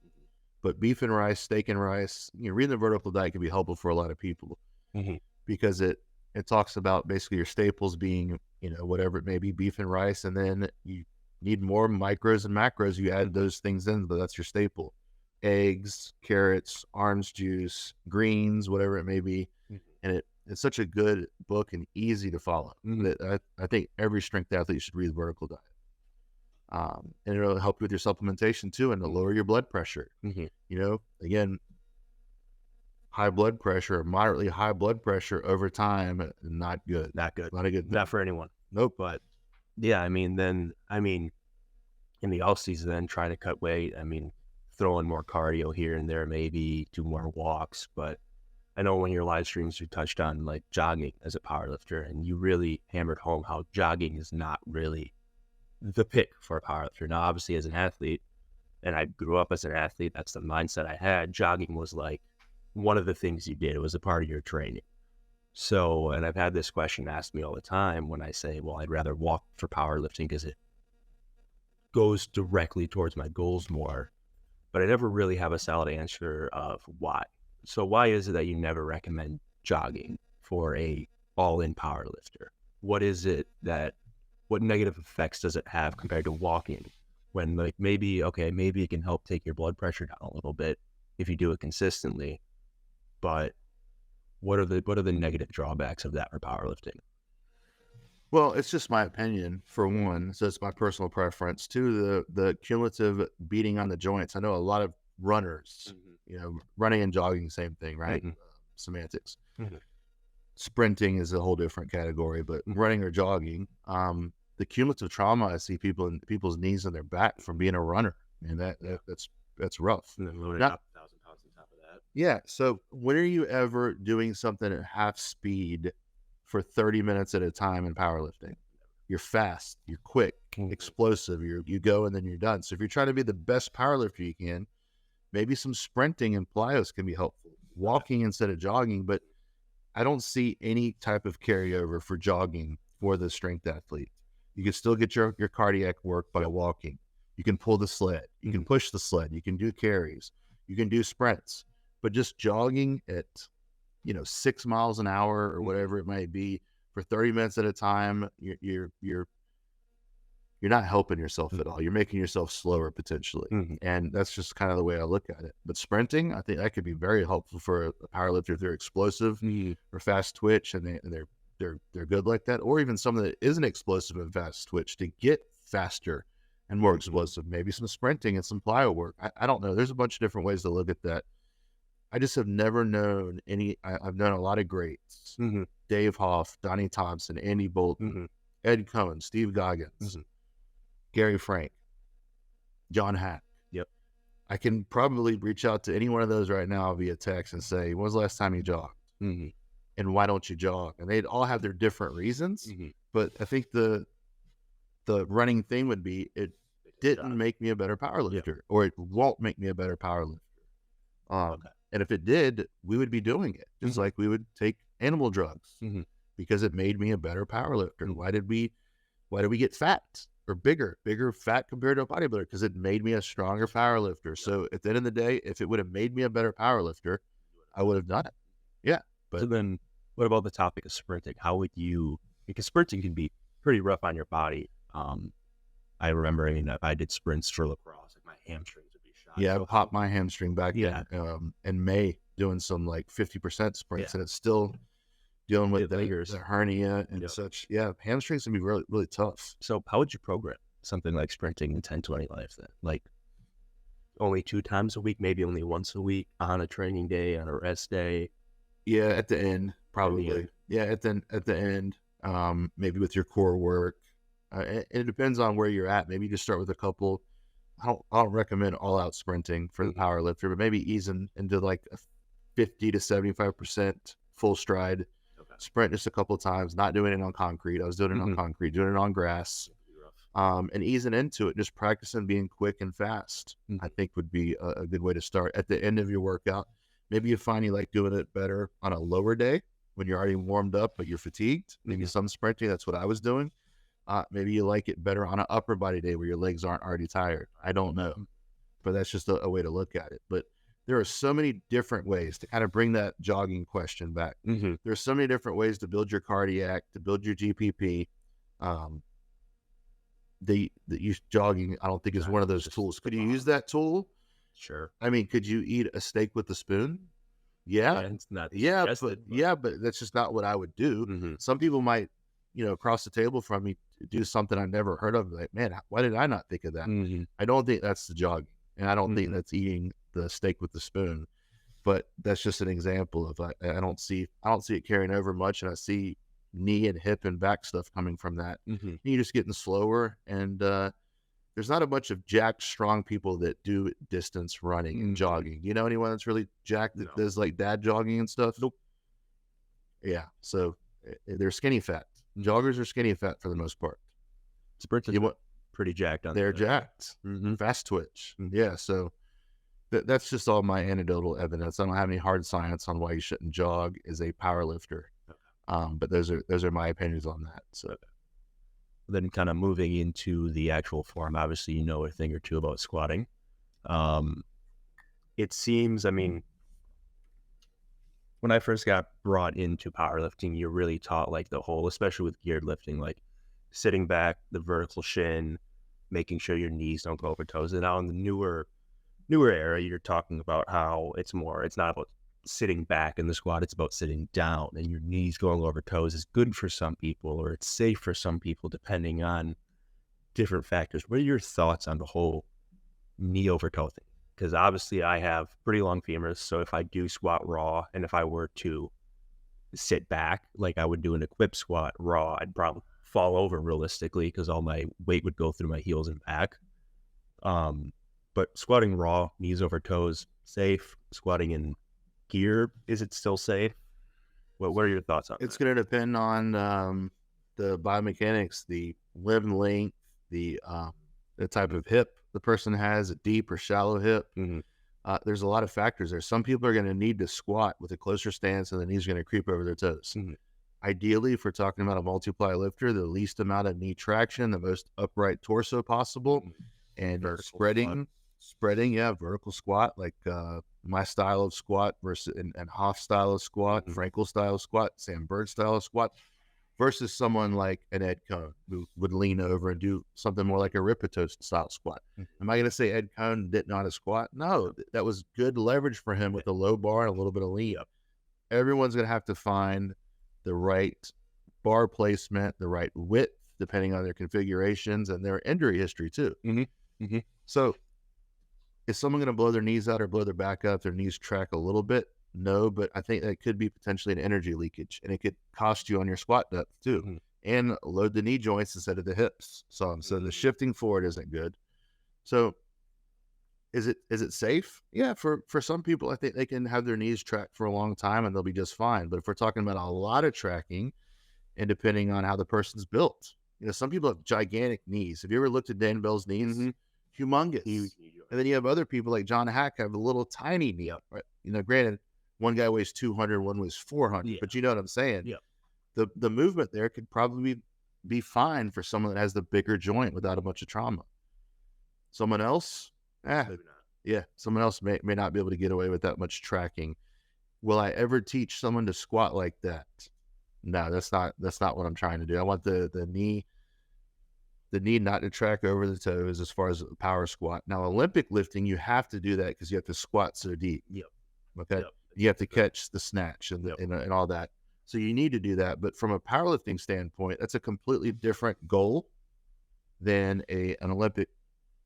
But beef and rice, steak and rice, reading the vertical diet can be helpful for a lot of people. Mm-hmm. Because it talks about basically your staples being, whatever it may be, beef and rice, and then you need more micros and macros. You add those things in, but that's your staple. Eggs, carrots, orange juice, greens, whatever it may be. Mm-hmm. And it's such a good book and easy to follow. Mm-hmm. I think every strength athlete should read Vertical Diet. And it'll help you with your supplementation too, and to lower your blood pressure. Mm-hmm. Again, high blood pressure, moderately high blood pressure over time, not good. Not good. Not a good thing. Not for anyone. Nope. But yeah, in the off season, then trying to cut weight, throw in more cardio here and there, maybe do more walks. But I know when your live streams, you touched on like jogging as a powerlifter, and you really hammered home how jogging is not really the pick for a powerlifter. Now, obviously as an athlete, and I grew up as an athlete, that's the mindset I had. Jogging was like one of the things you did. It was a part of your training. So, and I've had this question asked me all the time when I say, well, I'd rather walk for powerlifting because it goes directly towards my goals more, but I never really have a solid answer of why. So why is it that you never recommend jogging for a all-in powerlifter? What negative effects does it have compared to walking when like maybe it can help take your blood pressure down a little bit if you do it consistently, but what are the negative drawbacks of that for powerlifting? Well, it's just my opinion for one, so it's my personal preference. Two, the cumulative beating on the joints. I know a lot of runners, running and jogging, same thing, right? Mm-hmm. Semantics. Mm-hmm. Sprinting is a whole different category, but running or jogging, the cumulative trauma I see people's knees and their back from being a runner. and that's rough. And then loading Now, up 1,000 pounds on top of that. yeah. So when are you ever doing something at half speed for 30 minutes at a time in powerlifting? You're fast, you're quick, explosive, you go and then you're done. So if you're trying to be the best powerlifter you can, maybe some sprinting and plyos can be helpful. Walking instead of jogging, but I don't see any type of carryover for jogging for the strength athlete. You can still get your cardiac work by walking. You can pull the sled. You can push the sled. You can do carries. You can do sprints. But just jogging at, 6 miles an hour or whatever it might be for 30 minutes at a time, you're not helping yourself at all. You're making yourself slower potentially. And that's just kind of the way I look at it. But sprinting, I think that could be very helpful for a powerlifter if they're explosive or fast twitch and they're good like that, or even someone that isn't explosive and fast twitch to get faster and more explosive. Maybe some sprinting and some plyo work. I don't know. There's a bunch of different ways to look at that. I just have never known I've known a lot of greats. Dave Hoff, Donnie Thompson, Andy Bolton, Ed Cohen, Steve Goggins, Gary Frank, John Hack. Yep. I can probably reach out to any one of those right now via text and say, when was the last time you jogged? And why don't you jog? And they'd all have their different reasons. But I think the running thing would be, it didn't make me a better powerlifter, or it won't make me a better powerlifter. And if it did, we would be doing it just like we would take animal drugs because it made me a better powerlifter. Why did we get fat or bigger fat compared to a bodybuilder? Because it made me a stronger powerlifter. So at the end of the day, if it would have made me a better powerlifter, I would have done it. Yeah. But so then what about the topic of sprinting? How would you, because sprinting can be pretty rough on your body. I remember, I did sprints for lacrosse, like my hamstrings would be shot. Yeah, I popped my hamstring back in May doing some like 50% sprints, and it's still dealing with the hernia and such. Yeah, hamstrings can be really, really tough. So how would you program something like sprinting in 10-20 life then? Like only 2 times a week, maybe only once a week, on a training day, on a rest day? Yeah, at the end, probably. Yeah, at the end, maybe with your core work. It depends on where you're at. Maybe you just start with a couple. I don't recommend all out sprinting for the power lifter, but maybe easing into like a 50 to 75% full stride sprint just a couple of times, not doing it on concrete. I was doing it on concrete, doing it on grass, and easing into it, just practicing being quick and fast, I think would be a good way to start. At the end of your workout, maybe you find you like doing it better on a lower day when you're already warmed up, but you're fatigued. Maybe some sprinting, that's what I was doing. Maybe you like it better on an upper body day where your legs aren't already tired. I don't know, but that's just a way to look at it. But there are so many different ways to kind of bring that jogging question back. There's so many different ways to build your cardiac, to build your GPP. Jogging, I don't think is one of those tools. Could you use that tool? Sure. I mean, could you eat a steak with a spoon? Yeah. It's not but that's just not what I would do. Some people might, across the table from me, do something I've never heard of. Like, man, why did I not think of that? I don't think that's the jogging, and I don't think that's eating the steak with the spoon. But that's just an example of I don't see it carrying over much, and I see knee and hip and back stuff coming from that. You're just getting slower, and there's not a bunch of jacked, strong people that do distance running and jogging. You know anyone that's really jacked that does like dad jogging and stuff? Nope. Yeah, so they're skinny fat. Joggers are skinny fat for the most part. Sprinters pretty jacked on They're jacked. Fast twitch. Yeah, so that's just all my anecdotal evidence. I don't have any hard science on why you shouldn't jog as a power lifter. But those are my opinions on that. So then kind of moving into the actual form, obviously you know a thing or two about squatting. It seems, when I first got brought into powerlifting, you're really taught like the whole, especially with geared lifting, like sitting back, the vertical shin, making sure your knees don't go over toes. And now in the newer era, you're talking about how it's not about sitting back in the squat, it's about sitting down, and your knees going over toes is good for some people, or it's safe for some people, depending on different factors. What are your thoughts on the whole knee over toe thing? Because obviously I have pretty long femurs, so if I do squat raw, and if I were to sit back like I would do an equip squat raw, I'd probably fall over realistically because all my weight would go through my heels and back. But squatting raw, knees over toes, safe. Squatting in gear, is it still safe? What are your thoughts on It's that? going to depend on the biomechanics, the limb length, the type of hip the person has, a deep or shallow hip. There's a lot of factors there. Some people are going to need to squat with a closer stance and the knees are going to creep over their toes. Ideally, if we're talking about a multi-ply lifter, the least amount of knee traction, the most upright torso possible, and spreading, vertical squat, like my style of squat versus and Hoff style of squat, Frankel style of squat, Sam Bird style of squat, versus someone like an Ed Cohn who would lean over and do something more like a Ripito style squat. Am I going to say Ed Cohn didn't know how to squat? No, that was good leverage for him with a low bar and a little bit of lean. Everyone's going to have to find the right bar placement, the right width, depending on their configurations and their injury history too. So is someone going to blow their knees out or blow their back out if their knees track a little bit? No, but I think that could be potentially an energy leakage, and it could cost you on your squat depth too, and load the knee joints instead of the hips. So the shifting forward isn't good. So is it safe? Yeah, for some people, I think they can have their knees tracked for a long time and they'll be just fine. But if we're talking about a lot of tracking, and depending on how the person's built, some people have gigantic knees. Have you ever looked at Dan Bell's knees? Humongous. And then you have other people like John Hack have a little tiny knee up, right? Granted, one guy weighs 200, one weighs 400, but you know what I'm saying? The movement there could probably be fine for someone that has the bigger joint without a bunch of trauma. Someone else, maybe not. Yeah, someone else may not be able to get away with that much tracking. Will I ever teach someone to squat like that? No, that's not what I'm trying to do. I want the knee not to track over the toes as far as a power squat. Now, Olympic lifting, you have to do that because you have to squat so deep. Okay. You have to catch the snatch and all that. So you need to do that. But from a powerlifting standpoint, that's a completely different goal than an Olympic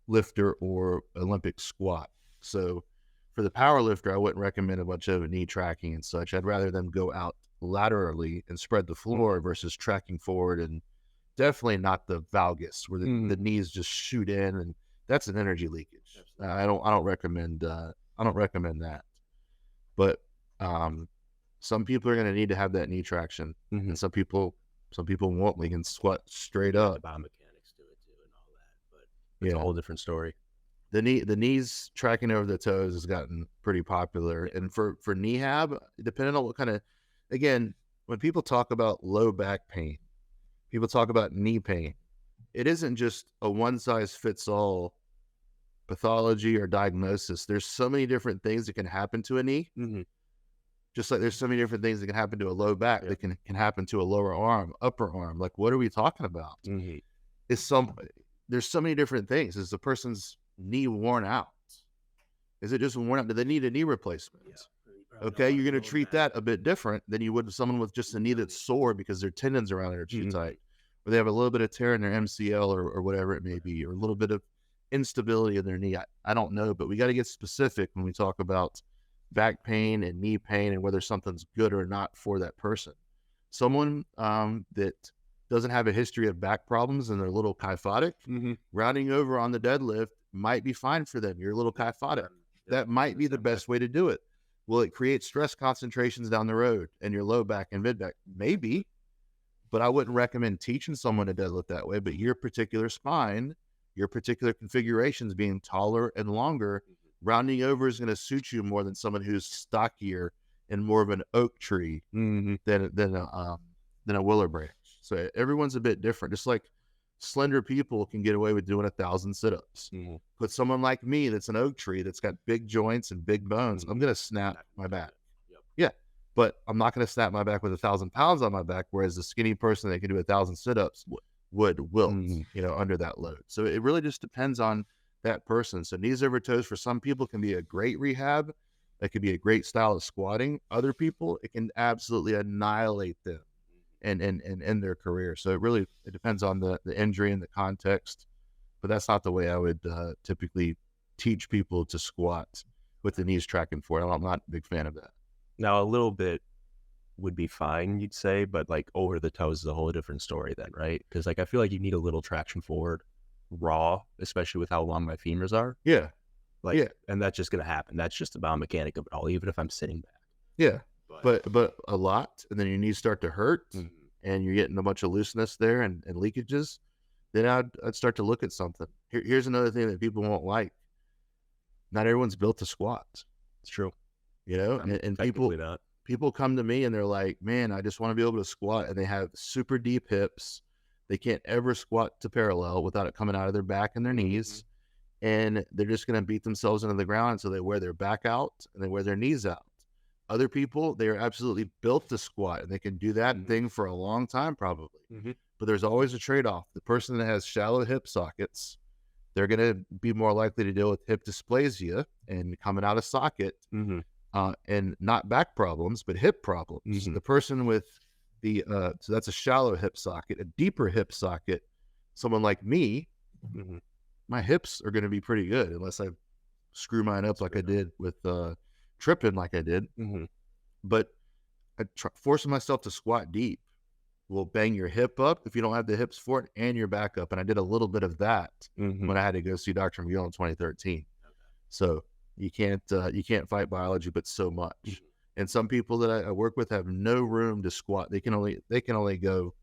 lifter or Olympic squat. So for the power lifter, I wouldn't recommend a bunch of knee tracking and such. I'd rather them go out laterally and spread the floor versus tracking forward, and definitely not the valgus where the knees just shoot in, and that's an energy leakage. I don't recommend that. But some people are going to need to have that knee traction, and some people won't. They can squat straight up. The biomechanics to it too, and all that. But it's a whole different story. The knees tracking over the toes has gotten pretty popular, and for kneehab, depending on what kind of, again, when people talk about low back pain, people talk about knee pain. It isn't just a one size fits all pathology or diagnosis. There's so many different things that can happen to a knee. Just like there's so many different things that can happen to a low back that can happen to a lower arm, upper arm. Like, what are we talking about? There's so many different things. Is the person's knee worn out? Is it just worn out? Do they need a knee replacement? Okay, you're going to treat that a bit different than you would someone with just a knee that's sore because their tendons around it are too tight, or they have a little bit of tear in their MCL or whatever it may be, or a little bit of instability in their knee. I don't know, but we got to get specific when we talk about back pain and knee pain and whether something's good or not for that person. Someone that doesn't have a history of back problems and they're a little kyphotic, rounding over on the deadlift might be fine for them. You're a little kyphotic. That might be the best way to do it. Will it create stress concentrations down the road in your low back and mid back? Maybe, but I wouldn't recommend teaching someone to deadlift that way. But your particular spine, your particular configurations being taller and longer, rounding over is going to suit you more than someone who's stockier and more of an oak tree than a willow branch. So everyone's a bit different. Just like slender people can get away with doing 1,000 sit-ups. But someone like me that's an oak tree that's got big joints and big bones, I'm going to snap my back. Yeah, but I'm not going to snap my back with 1,000 pounds on my back, whereas the skinny person that can do 1,000 sit-ups would wilt, under that load. So it really just depends on that person. So knees over toes for some people can be a great rehab. That could be a great style of squatting. Other people, it can absolutely annihilate them and end their career. So it depends on the injury and the context, but that's not the way I would typically teach people to squat with the knees tracking forward. I'm not a big fan of that. Now, a little bit would be fine, you'd say, but like over the toes is a whole different story then, right? Because like I feel like you need a little traction forward raw, especially with how long my femurs are. Yeah. Like, Yeah. and that's just going to happen. That's just the biomechanic of it all, even if I'm sitting back. Yeah. But a lot, and then your knees start to hurt, and you're getting a bunch of looseness there and leakages, then I'd start to look at something. Here's another thing that people won't like. Not everyone's built to squat. It's true. You know, and people come to me and they're like, man, I just want to be able to squat, and they have super deep hips. They can't ever squat to parallel without it coming out of their back and their knees, and they're just going to beat themselves into the ground, so they wear their back out and they wear their knees out. Other people, they are absolutely built to squat, and they can do that thing for a long time probably. But there's always a trade-off. The person that has shallow hip sockets, they're going to be more likely to deal with hip dysplasia and coming out of socket, and not back problems, but hip problems. The person with the, so that's a shallow hip socket. A deeper hip socket, someone like me, my hips are going to be pretty good unless I screw mine up like I did with tripping like I did. But forcing myself to squat deep will bang your hip up if you don't have the hips for it, and your back up. And I did a little bit of that when I had to go see Dr. McGill in 2013. So you can't fight biology, but so much. And some people that I work with have no room to squat. They can only go,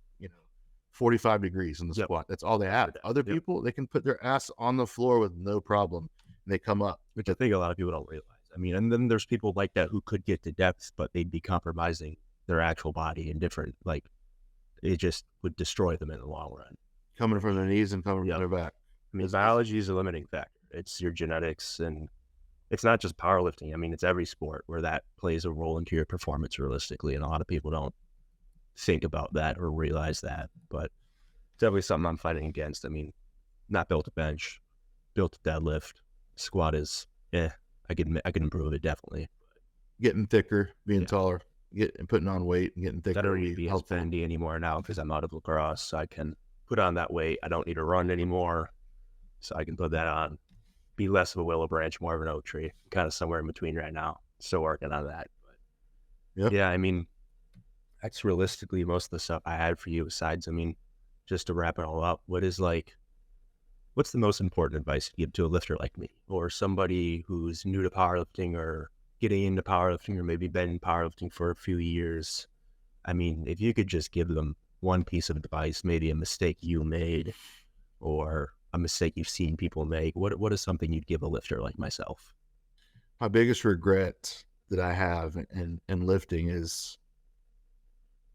45 degrees in the squat. That's all they have. Other people, they can put their ass on the floor with no problem, and they come up. Which I think a lot of people don't realize. I mean, and then there's people like that who could get to depth, but they'd be compromising their actual body in different, like, it just would destroy them in the long run. Coming from their knees and coming from their back. I mean, biology is a limiting factor. It's your genetics, and it's not just powerlifting. I mean, it's every sport where that plays a role into your performance realistically, and a lot of people don't think about that or realize that. But it's definitely something I'm fighting against. I mean, not built to bench, built to deadlift. Squat is, I can improve it definitely. Getting thicker, being taller, putting on weight and getting thicker. I don't need to be as bendy anymore now because I'm out of lacrosse, so I can put on that weight. I don't need to run anymore, so I can put that on. Be less of a willow branch, more of an oak tree. Kind of somewhere in between right now. Still working on that. But yeah, I mean, that's realistically most of the stuff I had for you. Besides, I mean, just to wrap it all up, what's the most important advice you give to a lifter like me, or somebody who's new to powerlifting or getting into powerlifting, or maybe been in powerlifting for a few years? I mean, if you could just give them one piece of advice, maybe a mistake you made or a mistake you've seen people make, what is something you'd give a lifter like myself? My biggest regret that I have in lifting is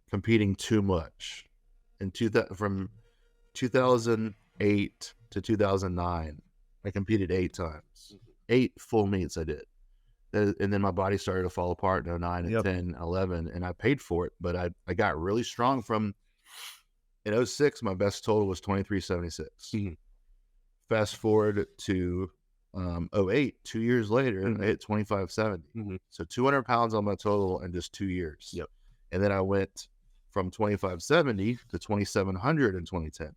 competing too much. From 2008 to 2009, I competed 8 times. 8 full meets I did. And then my body started to fall apart in 09 and 10, 11, and I paid for it. But I got really strong in 06, my best total was 2376. Fast forward to 08, 2 years later, I hit 2570. So 200 pounds on my total in just 2 years. And then I went from 2570 to 2700 in 2010.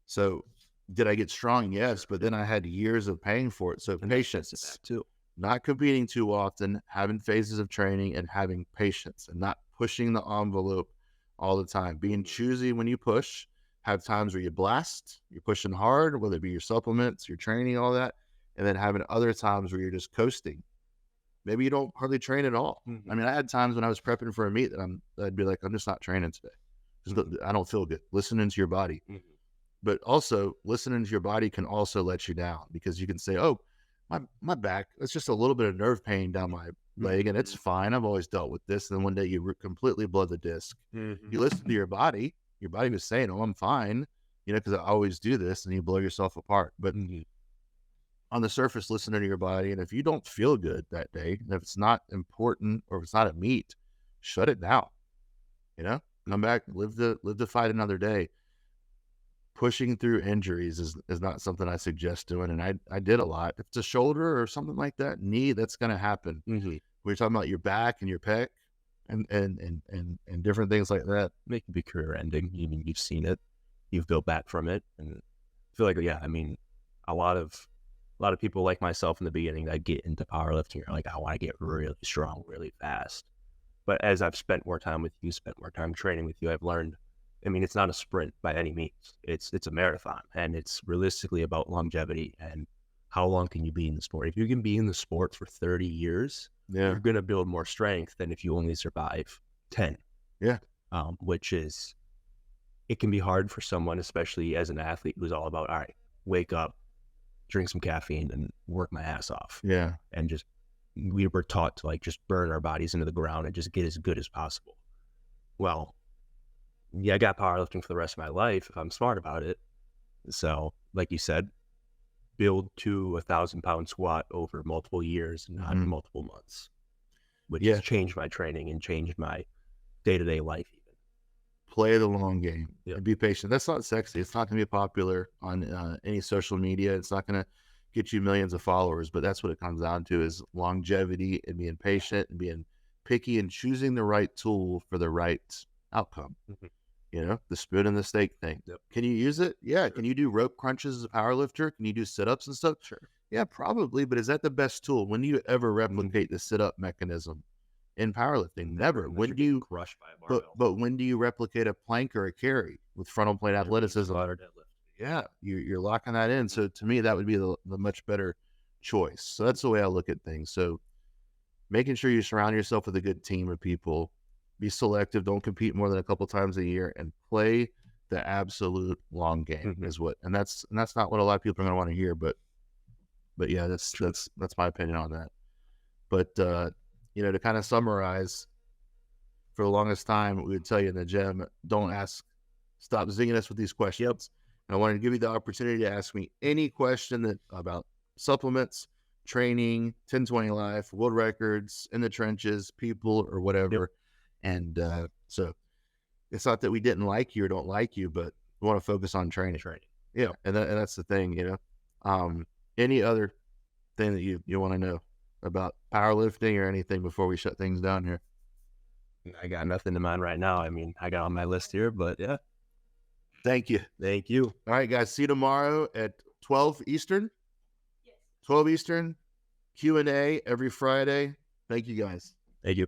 So did I get strong? Yes, but then I had years of paying for it. So patience too. Not competing too often, having phases of training, and having patience, and not pushing the envelope all the time. Being choosy when you push. Have times where you blast, you're pushing hard, whether it be your supplements, your training, all that, and then having other times where you're just coasting. Maybe you don't hardly train at all. I mean, I had times when I was prepping for a meet that I'd be like, I'm just not training today. I don't feel good. Listening to your body. But also, listening to your body can also let you down, because you can say, oh, my back, it's just a little bit of nerve pain down my leg, and it's fine. I've always dealt with this. And then one day you completely blow the disc. You listen to your body was saying, oh, I'm fine, because I always do this, and you blow yourself apart. But on the surface, listening to your body, and if you don't feel good that day, if it's not important or if it's not a meet, shut it down. Come back, live to fight another day. Pushing through injuries is not something I suggest doing, and I did a lot. If it's a shoulder or something like that, knee, that's going to happen. We're talking about your back and your pec and different things like that. It can be career ending. I mean, you've seen it, you've built back from it, and I feel like, I mean, a lot of people like myself in the beginning that get into powerlifting are like, I want to get really strong really fast. But as I've spent more time with you, spent more time training with you, I've learned, I mean, it's not a sprint by any means. It's a marathon, and it's realistically about longevity and how long can you be in the sport? If you can be in the sport for 30 years, you're going to build more strength than if you only survive 10. Yeah. Which is, it can be hard for someone, especially as an athlete who's all about, all right, wake up, drink some caffeine and work my ass off. Yeah. And just, we were taught to like just burn our bodies into the ground and just get as good as possible. Well, yeah, I got powerlifting for the rest of my life if I'm smart about it. So, like you said, build to 1,000-pound squat over multiple years, not multiple months, which has changed my training and changed my day-to-day life. Even play the long game and be patient. That's not sexy. It's not going to be popular on any social media. It's not going to get you millions of followers, but that's what it comes down to, is longevity and being patient and being picky and choosing the right tool for the right outcome. You know, the spoon and the steak thing. Can you use it? Yeah. Can you do rope crunches as a power lifter? Can you do sit-ups and stuff? Sure. Yeah, probably. But is that the best tool? When do you ever replicate the sit-up mechanism in powerlifting? Never. When do you crushed by a barbell? But when do you replicate a plank or a carry with frontal plate athleticism? Yeah, you're locking that in. So to me, that would be the much better choice. So that's the way I look at things. So making sure you surround yourself with a good team of people. Be selective. Don't compete more than a couple times a year, and play the absolute long game is what. And that's not what a lot of people are going to want to hear. But yeah, that's my opinion on that. But you know, to kind of summarize, for the longest time, we would tell you in the gym, stop zinging us with these questions. And I wanted to give you the opportunity to ask me any question about supplements, training, 10-20 life, world records, in the trenches, people, or whatever. And so it's not that we didn't like you or don't like you, but we want to focus on training. Yeah. And that's the thing, you know. Any other thing that you want to know about powerlifting or anything before we shut things down here? I got nothing in mind right now. I mean, I got on my list here, but yeah. Thank you. Thank you. All right, guys. See you tomorrow at 12 Eastern. Yes. 12 Eastern. Q&A every Friday. Thank you, guys. Thank you.